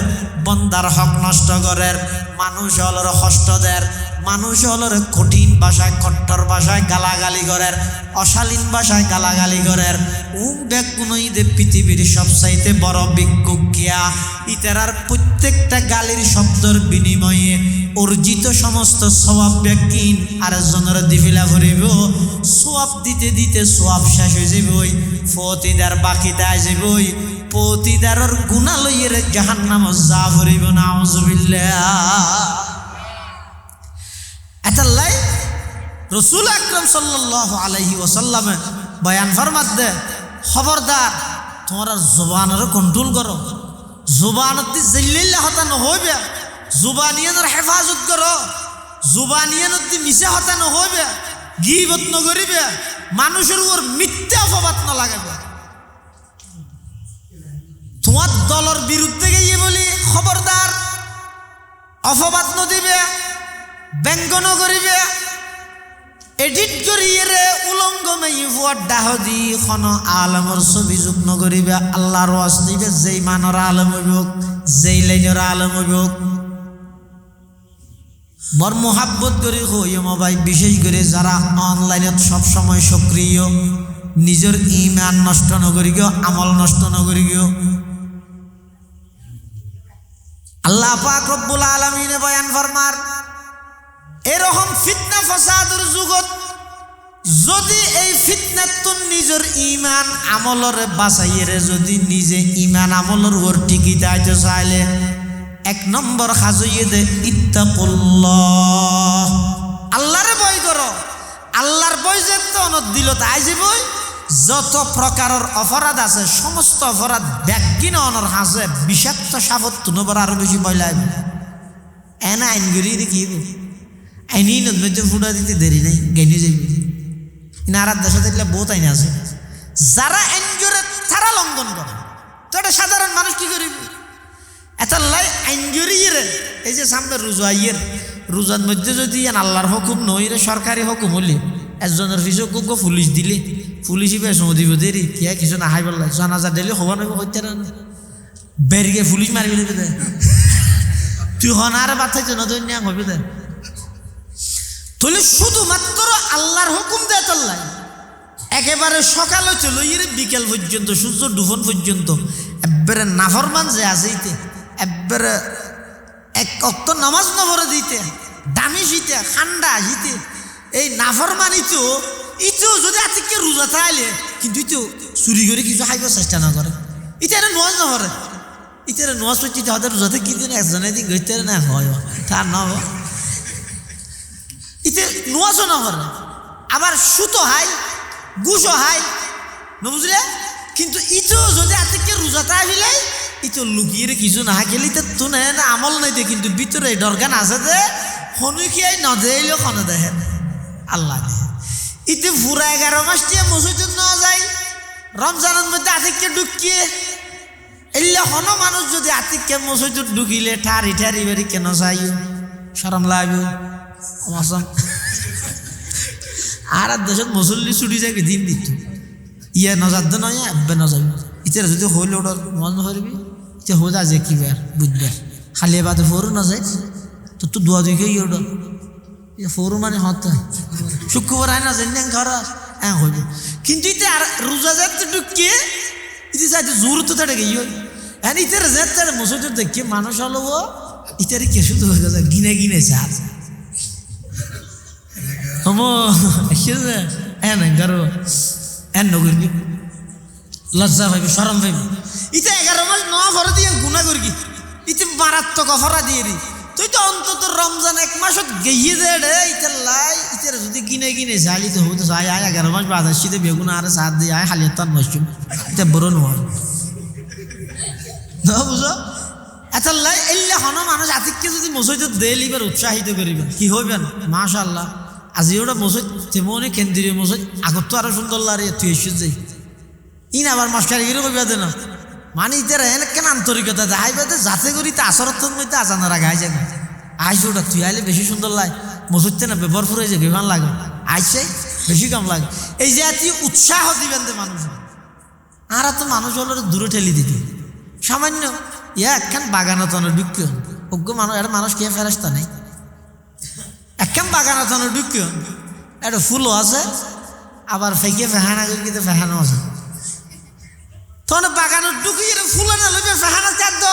বন্দার হক নষ্ট করের মানুষ হলর কষ্ট দের মানুষ হলর কঠিন ভাষায় কট্টর ভাষায় গালাগালি করের অশালীন ভাষায় গালাগালি করের ব্যাগুনই দে পৃথিবীর সবচাইতে বড় ভিক্ষুক কিয়া ইতারার প্রত্যেকটা গালির শব্দর বিনিময়ে অর্জিত সমস্ত সওয়াব ব্যাগিন আরেকজনের দিফিলা করিব সোয়াব দিতে দিতে সোয়াব শেষ হয়ে যাবই ফতিদার বাকি দেয় যাবই পতিদারর গুনাহ লইয়ে জাহান্নামে যা ভরিব নাউজুবিল্লাহ এতাল্লাই রাসূল আকরাম সাল্লাল্লাহু আলাইহি ওয়াসাল্লাম বয়ান ফরমাত দে খবরদার তোমরা জবানের কন্ট্রোল করো জবানত জিল্লিল্লাহ হতা ন হইবে জুবানিয়ানের হেফাজত করো জুবানিয়ানত মিছা হতা ন হইবে গীবত ন করিবে মানুষের উপর মিথ্যা অপবাদ ন লাগাবে তোমার দলের বিরুদ্ধে গিয়ে বলি খবরদার অপবাদ ন দিবে ব্যঙ্গ ন করিবে এডিট করিয়ে রে উলঙ্গ মেয়ে ফুয়ার ডাহদি খন আলমর ছবি যুগ ন করিবে আল্লাহর ওয়াস্তিবে যেই মানর আলম হইব যেই লাইনের আলম হইব বর মোহাব্বত করি হইম ভাই বিশেষ করে যারা অনলাইনত সবসময় সক্রিয় নিজের ইমান নষ্ট নকরি গিয়েও আমল নষ্ট নকরি গিয়েও আল্লাহ পাক রব্বুল আলামিনে বয়ান ফরমার এরকম ফিতনা ফাসাদের যুগত যদি এই ফিতনাতুন নিজের ইমান আমলরে বাঁচাইয়ে যদি নিজে ইমান আমলর উপর টিকি যাইতে চাইলে এক নম্বর হাজইয়ে দে ইত্তাকুল্লাহ আল্লাহরে ভয় করো আল্লাহর ভয় যে তো অনত দিল তাই যে বই যত প্রকারের অপরাধ আছে সমস্ত অপরাধ ব্যাগিন অনর হাসে বিষাক্ত সাপত তুনবার আরো বেশি ভয় লাগবে এনা আইন গড়িয়ে কি আইনি নদমধ্যে ফুটা দিতে দেরি নাই গেনে যাইবে নারার দেশে দেখলে বহুত আইন আছে যারা আইন জোরে তারা লঙ্ঘন করে তো এটা সাধারণ মানুষ কি করিবে এটা লাই আইন জড়িয়ে এই যে সামনে রোজা ইয়ের রোজার মধ্যে যদি আল্লাহর হুকুম নই রে সরকারি হুকুম হলে একজনের পিছু কুক পুলিশ দিলে পুলিশই বেশ দিব দেরি কিয়া কিছু না হাই বললাই জানাজা দিলে হবা নইব হইতে না বেরিয়ে পুলিশ মারবি দেবে দে তুই হনারে বাচ্চাইছ নতুন নিয়ে হবি দে তাহলে শুধুমাত্র আল্লাহর হুকুম দেয় তাল্লাই একেবারে সকালে চলো ইয়ে বিকেল পর্যন্ত সূর্য ডুবন পর্যন্ত একবারে নাফরমান যে আছে ইতে একবারে এক অক্ত নামাজ নভরে দিতে দামি শীতে ঠান্ডা শীতে এই নাফরমানি তো ইতো যদি আজকে রোজা থাইলে কিন্তু ইতো চুরি করে কিছু খাইবার চেষ্টা না করে ইটা নোয়াজ নহরে ইটা নোয়াজ পড়ছি তাদের রোজাতে কিন্তু একজনে দিন গইতে না হয় তা না ইতে নোয়াজও না করে আবার সুতো হাই গুসও হাই বুঝলে কিন্তু ইতো যদি আজকে রোজাতে আসলে ইতো লুকিয়ে কিছু না খেলি তো না আমল নাই দে কিন্তু ভিতরে দরকার আছে যে হনুকিয়াই নদেইলেও খনে দেখেন আল্লাহ ইতে পুরা 11 মাস দিয়ে মসজিদ নেওয়া যায় রমজানের মধ্যে আতিককে ঢুকিয়ে এলে হন মানুষ যদি আতিককে মসজিদ ঢুকিলে ঠারি ঠারি বেরি কেন যাই সরম লাগবে আর দেশত মুসল্লি ছুটি যাবে দিন দিত ইয়ে নজাদ নয় আব্বে নজাবি ইতার যদি হইলে ওটা মন করবি যে হোজা যে কি বার বুঝবার খালি বাদে ফোরও না যায় তো তুই দোয়া দিকে ওটা ফোরও মানে হতে শুক্রবার আয় না জানি ঘর হ্যাঁ হইব কিন্তু ইতে আর রোজা যাতে ঢুকিয়ে ইতে চাইতে জোর তো তাড়ে গিয়ে হ্যাঁ ইতার যাতে মুসল্লি দেখে মানুষ হলো ও ইতারে কে শুধু হয়ে গেছে গিনে গিনে চার হ্যাঁ ঘর হ্যাঁ নগরবি লজ্জা পাইবি সরম পাইবি ইতে 11 মাস ন ঘরে দিয়ে গুণা করবি ইতে মারাত্মক অফরা দিয়ে দি তুই তুই তো অন্তত রমজান 1 মাসত গিয়ে দে রে ইতাল্লাই ইতার যদি কিনে কিনে চালি তো হতো আয় 11 মাস বাজার শীতে বেগুন আর সাত দিয়ে আয় হালিয়া তার নষ্ট এটা বড় নয় না বুঝো এতাল্লাই এল্লা হন মানুষ আতিককে যদি মসজিদে দেল এবার উৎসাহিত করিবেন কি হইবেন মাশাআল্লাহ আজি ওটা মসজিদ তেমনি কেন্দ্রীয় মসজিদ আগত তো আরো সুন্দর লাগে তুই এসে যাই ইন আবার মাস্টারিগিরও কইবা দে না মানে ইতার কেন আন্তরিকতা দেখাইবে যাতে করি তা আসরতন মধ্যে আজানা রাখা আইসে আইসে ওটা তুই আইলে বেশি সুন্দর লাগে মসজিদতে না ব্যবহার করে যে বিমান লাগে আইসে বেশি কম লাগে এই যে এত উৎসাহ দিবেন যে মানুষ আর তো মানুষ হলো দূরে ঠেলি দিতে সামান্য একখান বাগানতনের বিক্রি অজ্ঞ মানুষ একটা মানুষ কে ফেরাস্তা নেই একখান বাগানতনের বিক্রি একটা ফুলও আছে আবার ফেঁকে ফেহানা কিন্তু ফেহানো আছে তখন বাগানের ঢুকি ফুল আনা লইবে ফেহানা চার দ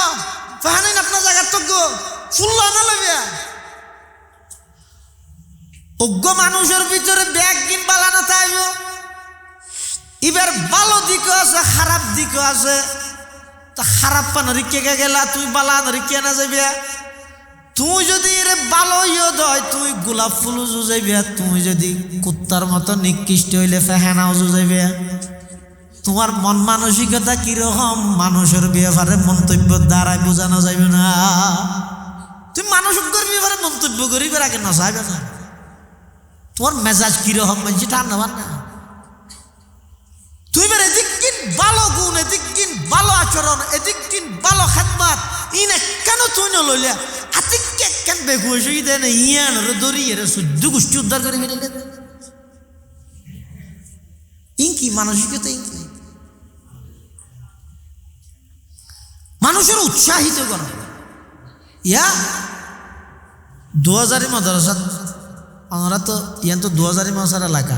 ফেহানাই আপনার জায়গার তো ফুল আনা লইবে অজ্ঞ মানুষের ভিতরে ব্যাগ কিন বালানো তাইব এবার ভালো দিকও আছে খারাপ দিকও আছে তা খারাপ পানা রিকে গেলা তুই বালা রিকে না যাবে তুই যদি এরে ভালো ইয়ে দয় তুই গোলাপ ফুল জুজাইবে তুই যদি কুত্তার মতো নিকৃষ্ট হইলে ফেহানাও জুজাইবে তোমার মন মানসিকতা কিরকম মানুষের ব্যাপারে মন্তব্য দ্বারাই বোঝানো যাবে না তুই মানুষের ব্যাপারে মন্তব্য করিবে আগে না যাবে না তোমার মেজাজ কিরকম মানছি ঠান্ডা না তুই বের এদিক কিন ভালো গুণ এদিক কিন ভালো আচরণ এদিক কিন ভালো খেদমাত ইনে কেন তুই নলইলে আতিক কেন বেগু হইছে দে না ইয়ান রে দরিয়ে রে সহ্য গোষ্ঠী উদ্ধার করে ফেলে ইনকি মানসিকতা ইনকি মানুষের উৎসাহিত করো ইয়া 2000 মাদ্রাসা আমরা তো ইয়ান তো 2000 মাদ্রাসার এলাকা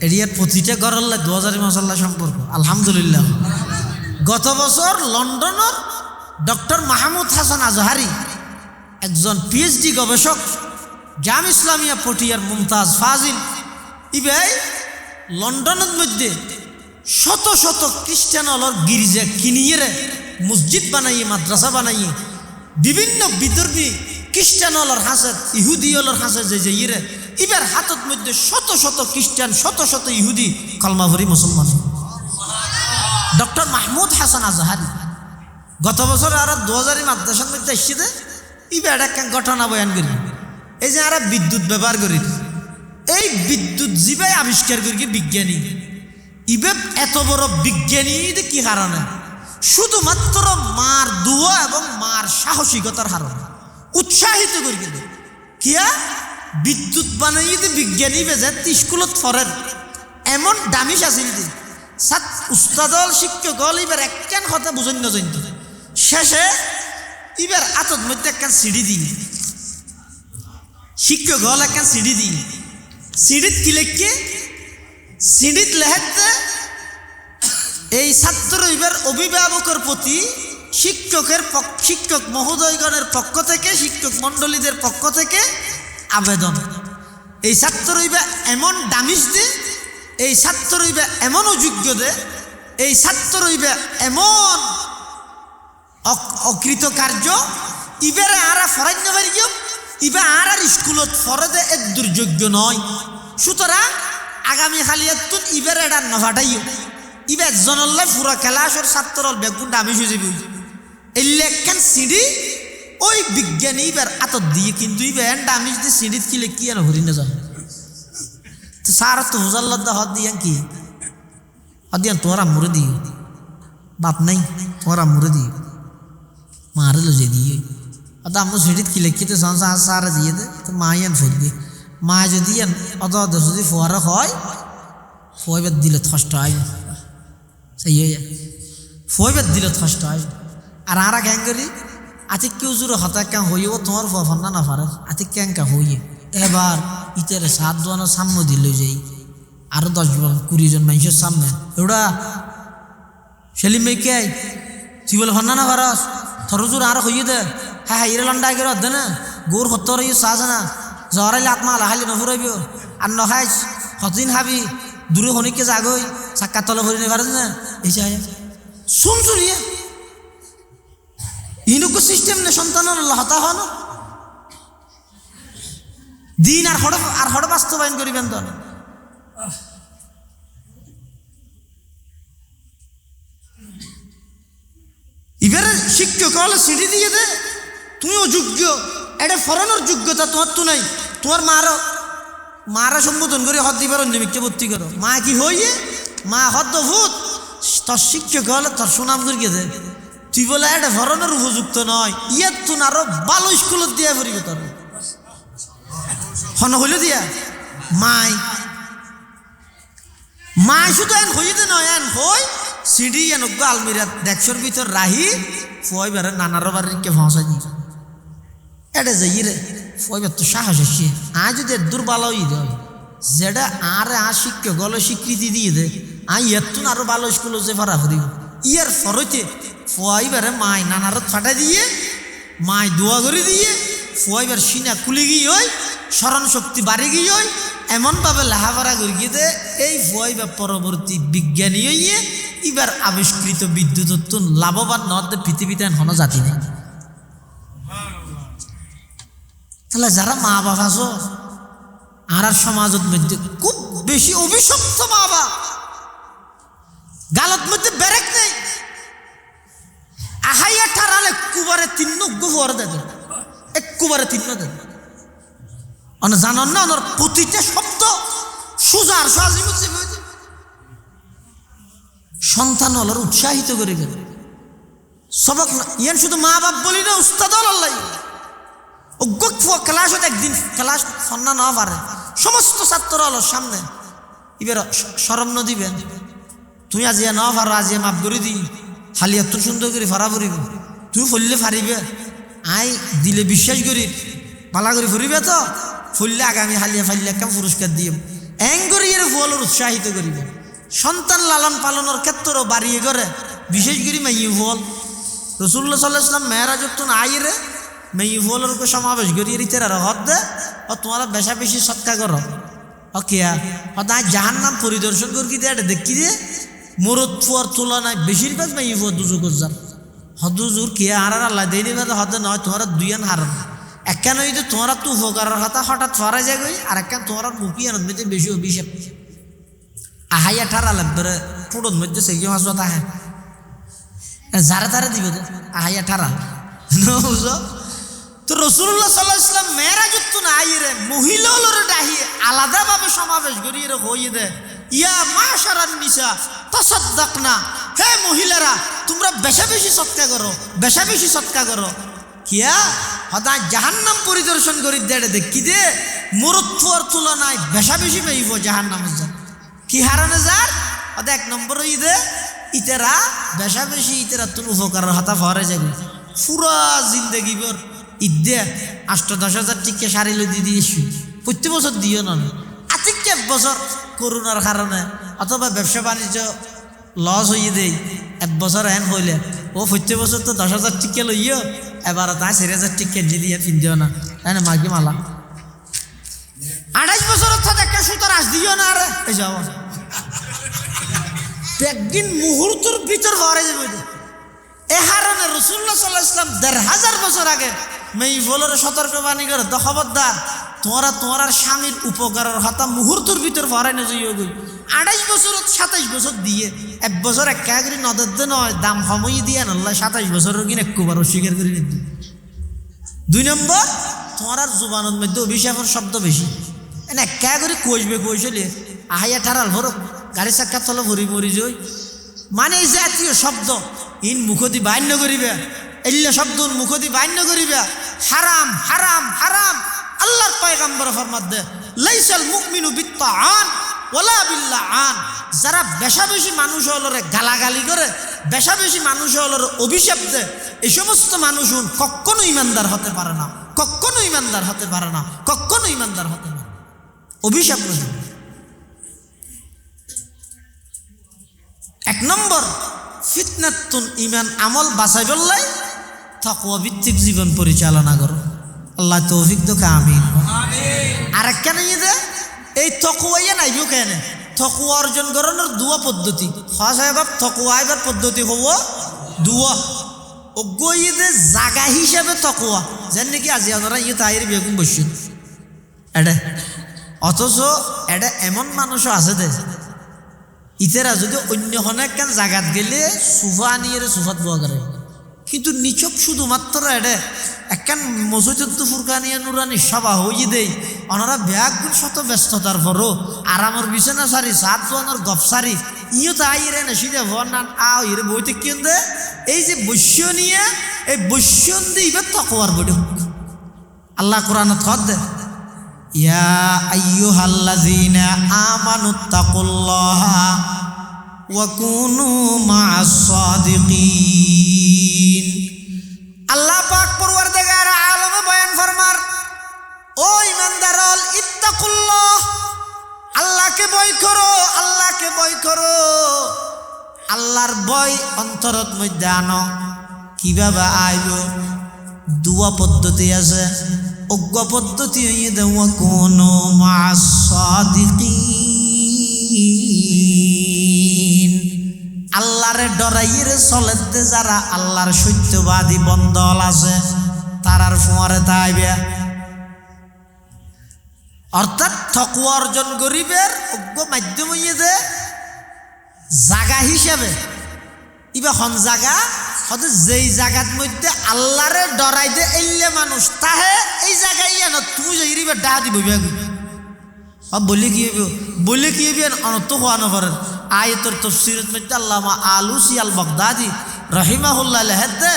এরিয়ার প্রতিটা ঘরের 2000 মাসাল্লাহ সম্পর্ক আলহামদুলিল্লাহ গত বছর লন্ডনের ডক্টর মাহমুদ হাসান আজহারি একজন পিএইচডি গবেষক জাম ইসলামিয়া পটিয়ার মুমতাজ ফাজিল ইবাই লন্ডনের মধ্যে শত শত খ্রিস্টান অলর গির্জা কিনিয়ে মসজিদ বানাইয়ে মাদ্রাসা বানাইয়ে বিভিন্ন বিদর্ভী খ্রিস্টান অলর হাসে ইহুদি অলর হাসে যে ইরে এবার হাতত মধ্যে শত শত খ্রিস্টান শত শত ইহুদি কলমাভরি মুসলমান ডক্টর মাহমুদ হাসান আজহারি গত বছর আর 2000 মাদ্রাসার মধ্যে এসেছে এবার একটা ঘটনা বয়ান করি এই যে আরা বিদ্যুৎ ব্যবহার করি এই বিদ্যুৎ জীবাই আবিষ্কার করি বিজ্ঞানী ইবে এত বড় বিজ্ঞানী কি কারণে শুধুমাত্র মার দুয়া এবং মার সাহসিকতার কারণে উৎসাহিত করি কিন্তু কিয়া বিদ্যুৎ বানাই বিজ্ঞানী বেজে স্কুলত ফরেন এমন দামিস আছিল সাত উস্তাদল শিক্ষক হল এবার একখান কথা বুঝেন না জানত শেষে এবার আতত মধ্যে একখান সিঁড়ি দিই শিক্ষক হল একখান সিঁড়ি দিই সিঁড়িত কি লেখকে সিঁড়িত লেখাতে এই ছাত্র এবার অভিভাবকের প্রতি শিক্ষক মহোদয়গণের পক্ষ থেকে শিক্ষক মণ্ডলীদের পক্ষ থেকে আবেদন এই ছাত্র হইবে এমন দামিস দে এই ছাত্র হইবে এমন অযোগ্য দে এই ছাত্র হইবে এমন অকৃতকার্য ইবারে আরা ফরাইন পারি গিয়ে ইবা আর স্কুলত ফরদে এক দুর্যোগ্য নয় সুতরাং আগামী খালিয়াতুন ইবারে এটা নভাটাইও ইবা জনল্লা পুরা খেলাসর ছাত্রল বেগুন দামিস হয়ে যাবে এলে একখান সিঁড়ি ওই বিজ্ঞানী এবার আতত দিয়ে কিন্তু আমি যদি সিঁড়িত কিলে কি আর হরি না যান তো সার তো হুজাল্লাদা হদ দিয়ান কি হদ দিয়ান তোমার আম্মুরে দিও বাপ নাই তোমার আম্মুরে দিও মারে লো যে দিয়ে অত আম্মু সিঁড়িত কিলে কি তো সংসার সারা দিয়ে দে তো মা ইয়ান ফুলবে মা যদি ইয়ান অত যদি ফোয়ারা হয় ফোয়াইবার দিলে থষ্ট আয় সেই ফোয়াইবার দিলে থষ্ট আয় আর আরা গ্যাং করি আতিক কেউ জোর হতা ক্যাঁ হইও তোমার ফান্না না পারে আতিক ক্যাঙ্কা হইয়ে এবার ইতারে 7 জনের সামনে দিল যাই আরো 10-20 জন মানুষের সামনে এওটা সেলিম ভাই কে তুই বলে ফান্না না পারস থর জোর আরো হইয়ে দে হ্যাঁ ইরে লন্ডা গেল দে না গোর হত্তর সাজ না জরাইলে আত্মা লাহাইলে নফুরাইব আর নখাইস হতিন হাবি দূরে হনিকে জাগই সাক্ষাৎ তলে ভরি নেই পারেন না এই চাই শুনছুরিয়ে ইনুকো সিস্টেম নে সন্তান হতা হন দিন আর হড় বাস্তবায়ন করিবেন তো না। এবারে শিক্ষক হলে সিঁড়ি দিয়ে দে, তুমিও যোগ্য, এটা ফরানোর যোগ্যতা তোমার তো নাই। তোমার মারা সম্বোধন করে হদ দিবার অন্য ব্যক্তি ভর্তি করো, মা কি হইয়ে মা হদ্দ ভূত, তোর শিক্ষক হলে তোর সুনাম করিয়ে দে, তুই বলে এটা ফরানোর উপযুক্ত নয়, ইয়ে তুন আরো ভালো স্কুলত দিয়া পড়িবে তোর হন হইল দিয়া মাই শুধু এন হইতে নয়, এন হই সিঁড়ি এনজ্ঞ আলমিরা দেখশোর ভিতর রাহি ফয়বারে নানার বাড়িকে পৌঁছা দি এটা যাই রে ফয়বার তো সাহস আসছে আজ যদি দুর্বল হয়ে যায় যেটা আর শিক্ষক গলে স্বীকৃতি দিয়ে দে এতুন আরো ভালো স্কুল যে ভাড়া ফুরিব ইয়ার ফরতে ফয়বারে মাই নানার ফাটা দিয়ে মাই দোয়া করে দিয়ে ফয়বার সিনা খুলে গিয়ে হয় স্মরণ শক্তি বাড়ি গিয়ে হয় এমনভাবে লেখাপড়া করে গিয়ে এই ফয়বার পরবর্তী বিজ্ঞানী হইয়ে এবার আবিষ্কৃত বিদ্যুৎ লাভবান নদ পৃথিবীতে হন জাতি নেই। তাহলে যারা মা বাবা আছো আর সমাজের মধ্যে খুব বেশি অভিশপ্ত মা বাবা গালত মধ্যে ব্যারেক নেই আহাইয়া ঠারালে কুবারে তিন্ন গুহর দেবে একবারে তিন্ন দেবে জানান না ওনার প্রতিটা শব্দ সুজার সাজি সন্তান হলার উৎসাহিত করে গেল সবক ইয়ান শুধু মা বাপ বলি না উস্তাদ আল্লাহ অজ্ঞ ক্লাস হতে একদিন ক্লাস সন্না না পারে সমস্ত ছাত্র হলো সামনে এবার শরম ন দিবেন তুই আজিয়া না পারো আজিয়া মাপ করে দি খালি এত সুন্দর করে ফারা ফুরিব তুই ফললে ফারিবে আই দিলে বিশ্বাস করি পালা করে ফুরিবে তো ফুললে আগামী হালিয়া ফাইলে একটা পুরস্কার দিয়ে এং করে এর ফলের উৎসাহিত করিবে সন্তান লালন পালনের ক্ষেত্রেও বাড়িয়ে করে বিশেষ করে মেয়ে ফল রসুল্লাহ সাল্লাহ ইসলাম মেয়েরাজত্ব আইরে মেয়ে ফলের সমাবেশ করিয়ে দিতে হদ দে ও তোমার বেশা বেশি সৎকা করো ও কেয়া হতায় জাহান নাম পরিদর্শন করি দে এটা দেখি দে মরদ ফুয়ার তুলনায় বেশিরভাগ মেয়ে ফুয়ার দুজো করজার হদুজুর কে আর আল্লাহ দেয়নি হদে নয় তোমার দুইয়ান হারান একখান হইতে তোমার তো উপকারের কথা হঠাৎ ফরা যায় গই আর একখান তোমার মুখি আনন্দ মধ্যে বেশি অভিষেক আহাইয়া ঠারা লাগবে পুরোর মধ্যে সে মাছ কথা হ্যাঁ যারা তারা দিবে তো আহাইয়া ঠারা বুঝো তো রসুল্লাহ সাল্লাহ ইসলাম মেয়েরাজত্ব না আইরে মহিলা ডাহিয়ে আলাদাভাবে সমাবেশ করিয়ে হইয়ে দে ইয়া মাশারান নিসা তাসাদ্দাক না হে মহিলারা তোমরা বেশা বেশি সৎকা করো বেশা বেশি সৎকা করো কিয়া হঠাৎ জাহান্নাম পরিদর্শন করি দেড়ে দেখি দে মরুত্বর তুলনায় বেশা বেশি পেইব জাহান্নামের যান কি হারানো যার হঠাৎ এক নম্বর ঈদে ইতেরা বেশা বেশি ইতেরা তোর উপকারের হাতা ভরে যাবে পুরা জিন্দগি বর ঈদ দে ৮-১০ হাজার টিকে সারিলে দিয়ে দিয়েছি প্রত্যেক বছর দিও না আতিক এক বছর করোনার কারণে অথবা ব্যবসা বাণিজ্য লস হইয়ে দেই এক বছর এন হইলে ও প্রত্যেক বছর তো ১০,০০০ টিকে লইও এবার তাই ৪,০০০ টিকে দিয়ে ফিনদিও না তাই না মাগি মালা ২৮ বছর অর্থাৎ একটা সুতার আস দিও না আরে এই যাব একদিন মুহূর্তের ভিতর ভরে যাবে এ হারণে রসুল্লাহ সাল্লাহ ইসলাম ১,৫০০ বছর আগে মেয়ে বলরে সতর্কবাণী করে তো খবরদার তোমার স্বামীর উপকারের হতা মুহূর্তের ভিতর ভরাই না যাইও গই ২৮ বছর ২৭ বছর দিয়ে এক বছর এক কাগরি নদের দে নয় দাম সময় দিয়ে আল্লাহ ২৭ বছরের কিনে একবার অস্বীকার করে নিত ২ নম্বর তোমার আর জুবানের মধ্যে অভিশাপের শব্দ বেশি এনে এক কাগরি কষবে কৌশলে আহাইয়া ঠারাল ভরো গাড়ি চাক্কা তলে ভরি ভরি যাই মানে এই জাতীয় শব্দ ইন মুখতি বান্য করিবে এল্লা শব্দ মুখতি বান্য করিবে হারাম হারাম হারাম আল্লাহর পয়গম্বর ফরমাত দে লাইসাল মুমিনু বিত্তাআন ওয়ালা বিল্লাআন যারা বেশা বেশি মানুষ হলরে গালাগালি করে বেশা বেশি মানুষ হলরে অভিশাপ দেয় এই সমস্ত মানুষ কখনো ইমানদার হতে পারে না কখনো ইমানদার হতে পারে না কখনো ইমানদার হতে পারে অভিশাপ করে ১ নম্বর ফিতনাতুন ইমান আমল বাঁচাই বললাই তাকওয়া ভিত্তিক জীবন পরিচালনা করো আল্লাহ তৌফিক তো আমিন আর কেন এই তকওয়া নাইব কেন তকওয়া অর্জন করানোর দুয়া পদ্ধতি সাহেব তকওয়া এবার পদ্ধতি হব দুয়া অজ্ঞ জাগা হিসাবে তকওয়া যেন নাকি আজি আপনারা তাইর বেগুন বসছেন এটা অথচ এটা এমন মানুষও আছে দে ইতেরা যদি অন্য অনেক জায়গাত গেলে সোফা নিয়ে সোফাত বয়া করে কিন্তু নিচক শুধুমাত্র এটা একখান মসজিদ ফুরকানিয়া নুরানি সভা হয়ে দেই ওনারা ব্যাগুল শত ব্যস্ততার পরও আরামর বিছানা সারি সাত জনের গপ সারি ইও তো আইরে না সিধে ভনান আও ইরে বইতে কেন দে এই যে বৈশ্য নিয়ে এই বৈশ্যন দিবে তকওয়ার বড় আল্লাহ কোরআনত কদ দে ইয়া আইয়ুহাল্লাযীনা আমানুত্তাকুল্লাহা ওয়া কুনু মা'আস সাদিকিন আল্লাহ পাক পরওয়ারদিগার আলমে বয়ান ফরমার ও ঈমানদারল ইত্তাকুল্লাহ আল্লাহকে ভয় করো আল্লাহকে ভয় করো আল্লাহর ভয় অন্তরত মধ্যে আনো কিভাবে আইব দুয়া পদ্ধতি আছে অজ্ঞ পদ্ধতি হইয়ে দেওয়া কোনো মা'আস সাদিকিন আল্লাহরে ডরাইয়ে চলেতে যারা আল্লাহর সত্যবাদী বন্দল আছে তারার ফোয়ারে তাইবে অর্থাৎ তাকওয়া অর্জন গরিবের অজ্ঞ মাধ্যম হইয়ে যে জায়গা হিসাবে ইবা হন জায়গা হয়তো যেই জায়গার মধ্যে আল্লাহরে ডরাই দে এলে মানুষ তাহে এই জায়গায় ইয়া না তুই যাই রিবা ডা দিব বলে কি হইবে অনত হওয়া না পারেন আয়াতের তাফসীরের মধ্যে আল্লামা আলুসি আল বাগদাদি রাহিমাহুল্লাহ লেখে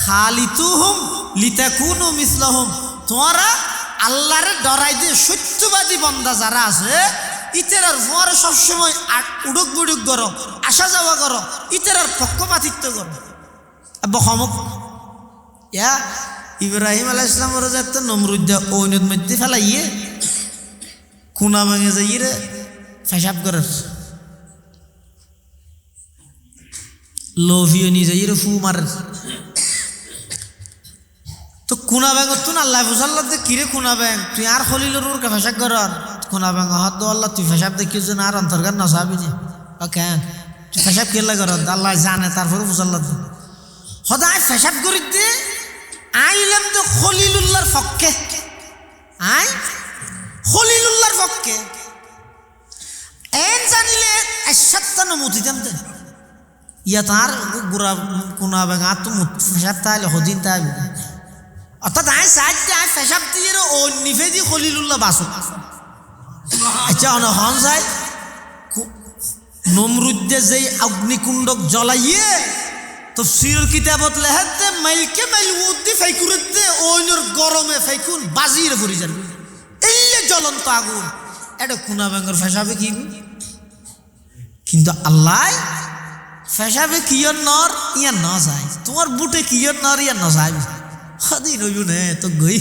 খালিতুহুম লিতাকুনু মিসলাহুম তোমরা আল্লাহরে ডরাই দিয়ে সত্যবাদী বান্দা যারা আছে ইতেরার ফোয়ারে সবসময় উড়ুক বুড়ুক করো আসা যাওয়া করো ইতেরার পক্ষপাতিত্ব করো বহমক ইয়া ইব্রাহিম আলাইহিস সালামের যাতে নমরুদ্দা ওইনের মধ্যে ফেলাইয়ে খুনা ভেঙে যাই রে পেশাব করার লোভিও নিয়ে যাই রে ফু মারার তো কুনা ব্যাং তো না আল্লাহ বুঝাল্লাহ দে কিরে কুনা ব্যাং তুই আর খলিলুর ওরকে পেশাব করার কুনা ব্যাং হাত দো আল্লাহ তুই পেশাব দেখিও যে আর অন্তর্গান না সাবি নি ওকে তুই পেশাব কেলা কর আল্লাহ জানে তারপরে বুঝাল্লাহ দে সদায় পেশাব করি দে আইলাম তো খলিলুল্লাহর পক্ষে আই খলিলুল্লাহর পক্ষে এন জানিলে এসাত্তান মুতিতাম দে ইয়া তার গুড়া কোনা বেঙা তো পেশাব তাইলে হদিন তাই অর্থাৎ আই সাহায্য আই পেশাব দিয়ে ও নিফেদি খলিলুল্লাহ বাসু আচ্ছা অনহন যাই নমরুদ্দে যেই অগ্নিকুণ্ডক জ্বলাইয়ে তাফসীরের কিতাবত লেখে মাইলকে মাইল উদ্দি ফাইকুরতে ওইনর গরমে ফাইকুন বাজির ভরি যাবে এই জ্বলন্ত আগুন এটা কুনা ব্যাঙ্গর ফেসাবে কি কিন্তু আল্লাহ ফেসাবে কিয়র নর ইয়া ন যায় তোমার বুটে কিয়র নর ইয়া ন যায় হাদি রইব নে তো গই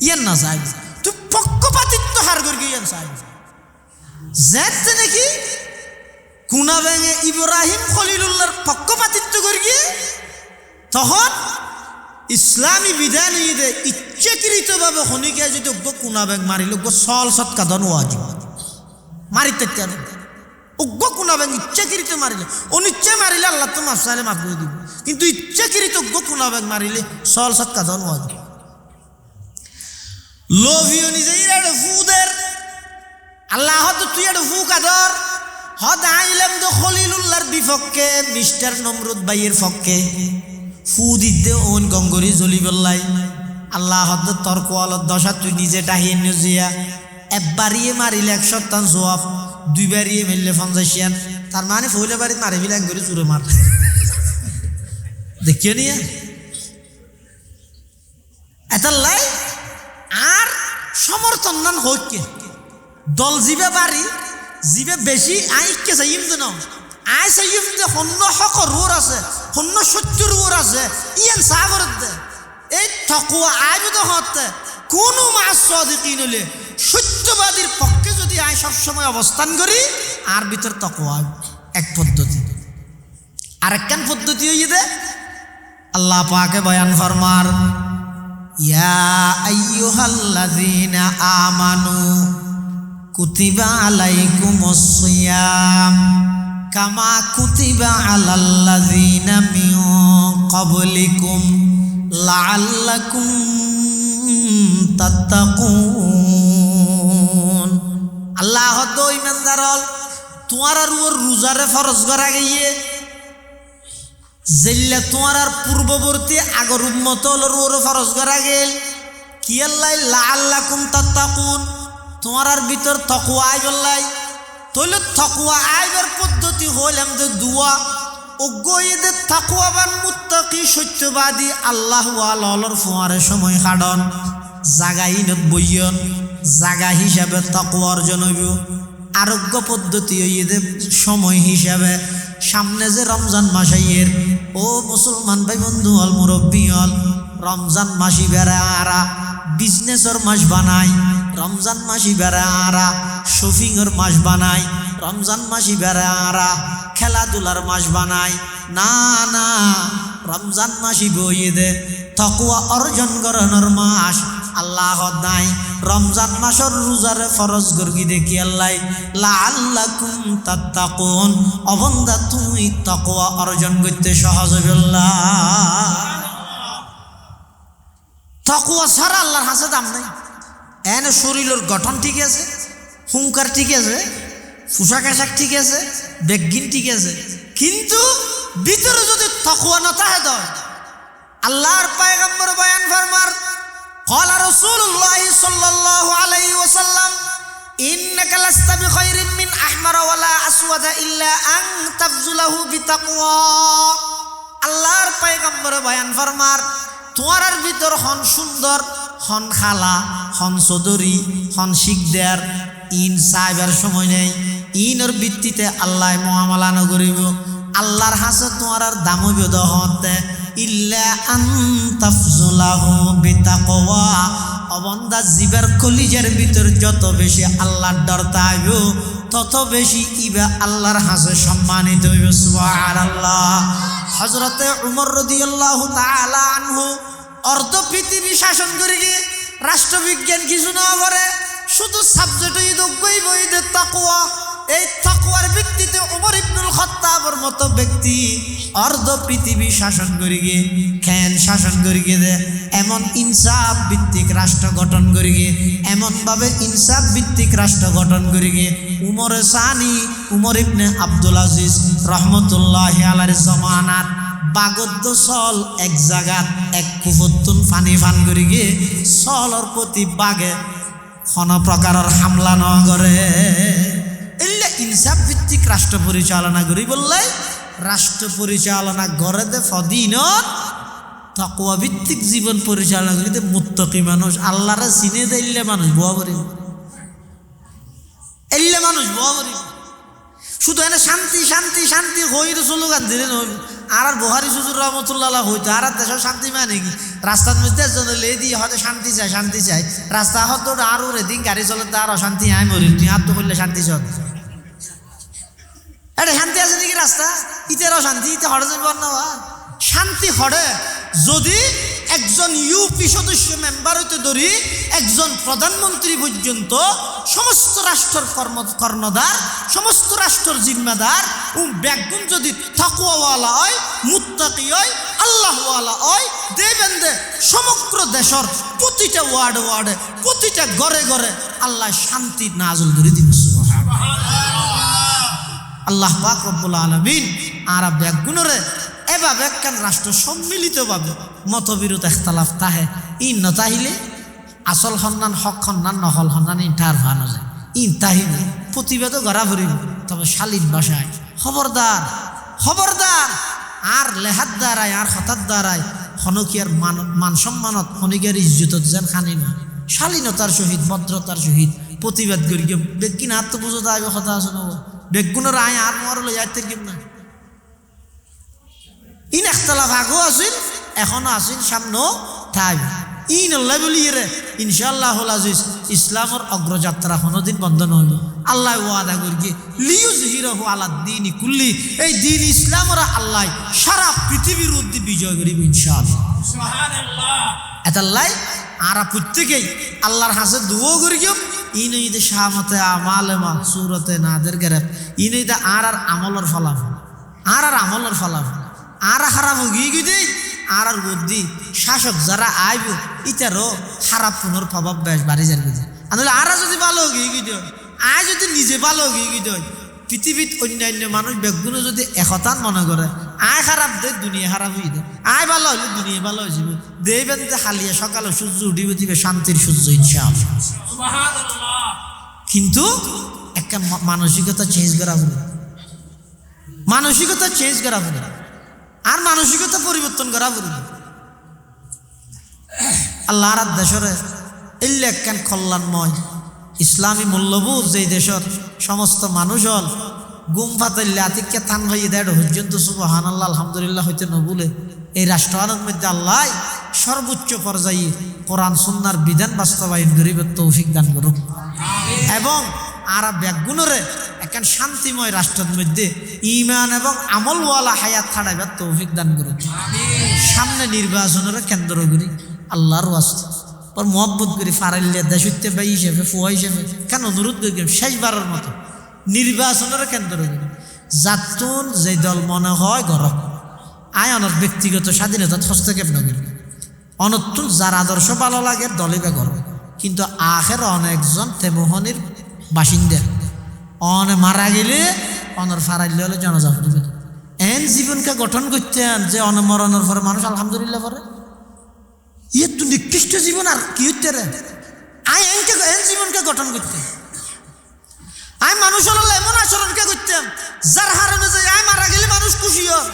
ইয়া ন যায় তুই পক্ষপাতিত্ব হার করি ইয়া যায় যেতে নাকি কুনা ব্যাঙে ইব্রাহিম খলিলুল্লাহর পক্ষপাতিত্ব করি তখন ইসলামী বিধান ইয়ে ইচ্ছাকৃতভাবে শনিকে যদি কুনা ব্যাং মারিল চল সৎকা ধন ওয়াজিব মারিতে উগ্র কুনা ব্যাং ইচ্ছাকৃত মারিলে অনিচ্ছা মারিলে আল্লাহ তো মাফ চাইলে মাফ করে দিব কিন্তু ইচ্ছাকৃত উগ্র কুনা ব্যাং মারিলে চল সৎকা ধন ওয়াজিব লোভিও নিজেই এটা ফুদের আল্লাহ হয়তো তুই এটা ফু কাদর হদ আইলাম তো খলিলুল্লাহর বিপক্ষে মিস্টার নমরুদ ভাইয়ের পক্ষে ফু দিতে ওন গঙ্গরি জ্বলি বললাই আল্লাহ হদ তর্ক আলত দশা তুই নিজে টাহিয়ে নিয়া একবারিয়ে মারিলে 100 জবাব দুইবারিয়ে মেললে 50 তার মানে ফইলে বাড়ি মারে বিলাং করে চুরে মার দেখিও নিয়া এতাল্লাই আর সমর্থন নান হইকে দল জিবে বাড়ি জিবে বেশি আইকে চাইম তো না আই চাইম যে সন্ন হকর রোর আছে সন্ন সত্যর রোর আছে ইয়ান সাগরত দে এই তাকওয়া আইব তো হতে কোনো মা'আস সাদিকিন হলে সত্যবাদীর পক্ষে যদি আই সব সময় অবস্থান করি আর ভিতর তাকওয়া এক পদ্ধতি আরেকখান পদ্ধতি হইয়ে দে আল্লাহ পাকে বয়ান ফরমার ইয়া আইয়ুহাল্লাযীনা আমানু কুতিবা আলাইকুমুস সিয়াম কামা কুতিবা আলাল্লাযীনা মিন ক্বাবলিকুম লাআল্লাকুম তাত্তাকুন আল্লাহ দো ইমানদার হল তোমার আর ওর রোজারে ফরজ করা গিয়ে জেল্লা তোমার আর পূর্ববর্তী আগর উম্মত হল ওর ফরজ করা গেল কি আল্লাহ লাআল্লাকুম তাত্তাকুন তোমার আর ভিতর তাকওয়া আইবল্লাই তইলে তাকওয়া আইবার পদ্ধতি হল আমাদের দোয়া অজ্ঞদের তাকওয়াবান মুত্তাকি সত্যবাদী আল্লাহ ওয়ালার ফুয়ারে সময় কাটন জাগাইনত বইয়ন জাগা হিসাবে তাকওয়া অর্জন হইব আরোগ্য পদ্ধতি হইদের সময় হিসাবে সামনে যে রমজান মাস আইয়ের ও মুসলমান ভাই বন্ধু হল মুরব্বী হল রমজান মাসি বেড়া আরা বিজনেসের মাস বানায় রমজান মাসি বেড়া আরা শপিংয়ের মাস বানায় রমজান মাসি বেড়া আরা খেলাধুলার মাস বানায় না না রমজান মাসি বইয়ে দে তাকওয়া অর্জন করানোর মাস আল্লাহ নাই রমজান মাসের রোজারে ফরজ গর্গি দেখি আল্লাহ লাআল্লাকুম তাত্তাকুন অবন্দা তুমি তাকওয়া অর্জন করতে সহজ হবে আল্লাহ তাকওয়া ছাড়া আল্লাহর হাতে দাম নাই এনে শরীরের গঠন ঠিক আছে হুঙ্কার ঠিক আছে পোশাক আশাক ঠিক আছে বেগিন ঠিক আছে কিন্তু ভিতরে যদি তাকওয়া না থাকে তো আল্লাহর পয়গম্বর বয়ান ফরমার قال رسول الله صلى الله عليه وسلم إنك لست بخير من أحمر ولا أسود إلا أن تبذله بتقوى আল্লাহর পয়গম্বর বয়ান ফরমার তোমার ভিতর হন সুন্দর হন খালা হন চৌধুরী হন শিকদার ইন সাইবার সময় নেই ইনর ভিত্তিতে আল্লাহ মুআমালা ন করিব আল্লাহর হাসে তোমার দাম বেদ হতে ইল্লা আন তাফজুলাহু বিতাকওয়া অবন্দা জীবের কলিজার ভিতর যত বেশি আল্লাহর ডর তাইব তত বেশি ইবা আল্লাহর হাসে সম্মানিত হইব সুবহানাল্লাহ হযরতে উমর রাদিয়াল্লাহু তাআলা আনহু অর্ধ পৃথিবী শাসন করে গিয়ে রাষ্ট্রবিজ্ঞান কিছু না করে শুধু সাবজেক্টই দগ্গই বইদের তাকওয়া এই তাকওয়ার ভিত্তিতে ওমর ইবনুল খাত্তাবের মতো ব্যক্তি অর্ধ পৃথিবী শাসন করে গিয়ে খ্যান শাসন করে গিয়ে এমন ইনসাফ ভিত্তিক রাষ্ট্র গঠন করে গিয়ে এমনভাবে ইনসাফ ভিত্তিক রাষ্ট্র গঠন করে গিয়ে উমর সানি উমর ইবনে আব্দুল আজিজ রহমতুল্লাহি আলাইহির জমানাত বাগদ্দ সল এক জায়গাত এক কুফতুন ফানি ফান করে গিয়ে সলর প্রতি বাগে কোন প্রকারের হামলা ন করে এলে ইনসাফ ভিত্তিক রাষ্ট্র পরিচালনা করি বললে রাষ্ট্র পরিচালনা করে দে ফদিনত তাকওয়া ভিত্তিক জীবন পরিচালনা করিতে মুত্তাকি মানুষ আল্লাহরে চিনে দিলে মানুষ বুয়া করি এলে মানুষ বুয়া করি শুধু এনে শান্তি শান্তি শান্তি হইর স্লোগান দিলে নইব আর বুহারি হুজুর রহমতুল্লাহ হইতো আর দেশের শান্তি মানে কি রাস্তার মধ্যে জন্য লে দিয়ে হয়তো শান্তি চাই রাস্তা হয়তো আর ওরে দিন গাড়ি চলে আর অশান্তি আয় মরিল তুই আর তো করলে শান্তি চল এটা শান্তি আছে নাকি রাস্তা ইতের অশান্তি ইতে হরে যাবে না শান্তি হরে যদি একজন ইউপি সদস্য মেম্বার হইতে ধরি একজন প্রধানমন্ত্রী পর্যন্ত সমস্ত রাষ্ট্রের কর্ণধার সমস্ত রাষ্ট্রের জিম্মাদার ও ব্যাগুন যদি তাকওয়াওয়ালা হয় মুত্তাকি হয় আল্লাহওয়ালা হয় দেবেন দে সমগ্র দেশের প্রতিটা ওয়ার্ডে ওয়ার্ডে প্রতিটা ঘরে ঘরে আল্লাহ শান্তি নাজল করে দিন আল্লাহ পাক রব্বুল আলামিন আর ব্যাগুনরে এভাবে একখান রাষ্ট্র সম্মিলিতভাবে মতবিরোধ এখতালাফ তাহে ইন নতাহিলে আসল সন্ধান হক সন্ধান নহল সন্ধান ইন্টার ভানো যায় ইন তাহিলে প্রতিবাদও গড়া ভরিব তবে শালীন ভাষায় খবরদার খবরদার আর লেহাত দ্বারায় আর হঠাৎ দ্বারায় হনকিয়ার মান সম্মানত হনিকের ইজ্জতত যেন খানি না শালীনতার সহিত ভদ্রতার সহিত প্রতিবাদ করি বেগিন আর তো বুঝতে আগে কথা আছে না বেগুনের আয় আর মরলে যাইতে কিম না ইন এখতলাফ আগেও আসিল এখনো আসিল সামনেও থাকবে ইন আল্লাহ বলি রে ইনশাআল্লাহ আজিজ ইসলামের অগ্রযাত্রা কোনোদিন বন্ধ নহইব আল্লাহ ওয়াদা করি লিইয়ুযহিরাহু আলাদ-দীনি কুল্লি এই দিন ইসলামের আল্লাহ সারা পৃথিবীর মধ্যে বিজয় করিব ইনশাআল্লাহ সুবহানাল্লাহ এতাল্লাহ আরা প্রত্যেকেই আল্লাহর হাতে দুও করি ইন ঈদে শাহামতে আমালে মাহসুরতে নাদের গেরেপ ইন ঈদে আর আমলের ফলাফল আর আমলের ফলাফল আর খারাপ গিয়ে গিয়ে আর বুদ্ধি শাসক যারা আইব ইতারও খারাপ পুনর প্রভাব বেশ বাড়ি যাবে আনলে আর যদি ভালো গিয়ে গিয়ে আয় যদি নিজে ভালো গিয়ে দেয় পৃথিবীত অন্যান্য মানুষ বেগুনো যদি একতান মনে করে আয় খারাপ দে দুনিয়া খারাপ হয়ে দেয় আয় ভালো হইলে দুনিয়া ভালো হয়ে যাবে দেবেন যে হালিয়া সকালে সূর্য উঠিব দিবে শান্তির সূর্য ইনশাআল্লাহ। কিন্তু একটা মানসিকতা চেঞ্জ করা হলো, মানসিকতা চেঞ্জ করা হলো, আর মানসিকতা পরিবর্তন করা হলো। আল্লাহ আর দেশরে এলে একখান কল্যাণময় ইসলামী মূল্যবোধ যেই দেশের সমস্ত মানুষ হল গুম ফাতাইলে আতিককে থান ভাইয়ে দেড় পর্যন্ত সুবহানাল্লাহ আলহামদুলিল্লাহ হইতে নবুলে এই রাষ্ট্রায়নের মধ্যে আল্লাহ সর্বোচ্চ পর্যায়ে কোরআন সুন্নাহর বিধান বাস্তবায়ন করিবে তৌফিক দান করুক এবং আর ব্যাগুণরে একখান শান্তিময় রাষ্ট্রের মধ্যে ঈমান এবং আমলওয়ালা হায়াত ছাড়াইবার তৌফিক দান করুক। সামনে নির্বাচনের কেন্দ্র করি আল্লাহর ওয়াস্তে পর মহব্বত করি ফারাইলে দেশতে ভাই হিসেবে ফুয়া হিসেবে কেন অনুরোধ করি শেষবারের মতো নির্বাচনের কেন্দ্র করি যাতুন যে দল মনে হয় গরম আয় অনর ব্যক্তিগত স্বাধীনতা হস্তক্ষেপ নগরী অনতুন যার আদর্শ ভালো লাগে দলে বা গরম কিন্তু আখের অনেকজন তেমোহনির বাসিন্দা অনে মারা গেলে অনর ফারাইলে হলে জনজা ফুটবে এন জীবনকে গঠন করতেন যে অনমরণের পরে মানুষ আলহামদুলিল্লাহ পরে ইয়ে তো নিকৃষ্ট জীবন আর কি হইতে রে আয় এন জীবনকে গঠন করতেন আয় মানুষ হল এমন আচরণকে করতাম যার হারণে যে আয় মারা গেলে মানুষ খুশি হয়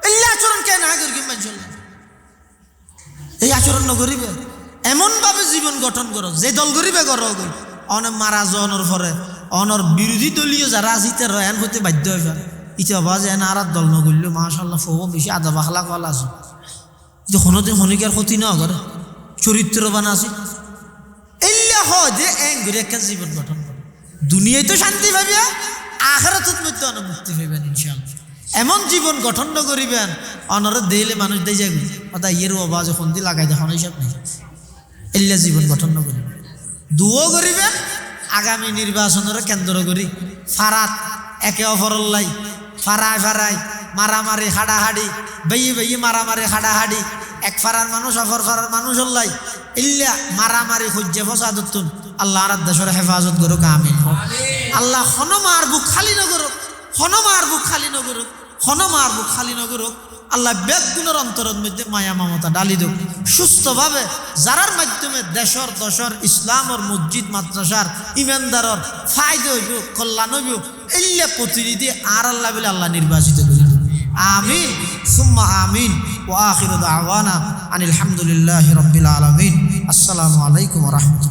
এই আচরণ কে না করি মানুষ এই আচরণ নগরিবে এমন ভাবে জীবন গঠন করো যে দল গরিবে করো অনে মারা জনের পরে অনর বিরোধী দলীয় যারা আজিতে রয়ান হতে বাধ্য হইবা ইটা হবা যে এনে আর দল নগরলেও মাশাআল্লাহ ফো বেশি আদা বাখলা কলা আছে যে কোনোদিন হনিকার ক্ষতি না করে চরিত্রবান আছে এল্লা হয় যে এং করে একটা জীবন গঠন করে দুনিয়ায় তো শান্তি পাইবে আখিরাতের মধ্যে অনেক মুক্তি পাইবেন ইনশাআল্লাহ। এমন জীবন গঠন করিবেন অনরে দিলে মানুষ দিয়ে যাবে অর্থাৎ ইয়ের আওয়াজ ফন্দি লাগাই দেখুন হিসাব নেই এল্লা জীবন গঠন করিবেন দুও করিবেন আগামী নির্বাচনের কেন্দ্র করি ফারাত একে অপরল্লাই ফারায় ফারায় মারামারি হাডাহাডি বেয়ে বেয়ে মারামারি হাডাহাডি এক ফারার মানুষ অপর ফারার মানুষ হল্লাই ইল্লা মারামারি হজ্জে ফসাদতুন আল্লাহ আর দেশের হেফাজত করুক আমিন। আল্লাহ হনমার বুক খালি নগরুক হনমার বুক খালি নগরুক হনমার বুক খালি নগরুক আল্লাহ বেগুনের অন্তরের মধ্যে মায়া মমতা ডালি দেব সুস্থভাবে যারার মাধ্যমে দেশর দশর ইসলামর মসজিদ মাদ্রাসার ইমানদারর ফায়দা হইব কল্যাণ হইব এল্লা প্রতিনিধি আর আল্লাহ বলে আল্লাহ নির্বাচিত করি আমিন সুম্মা আমিন ওয়া আখিরু দাওয়ানা আনিল হামদুলিল্লাহি রাব্বিল আলামিন। আসসালামু আলাইকুম ওয়া রাহমাতুল্লাহ।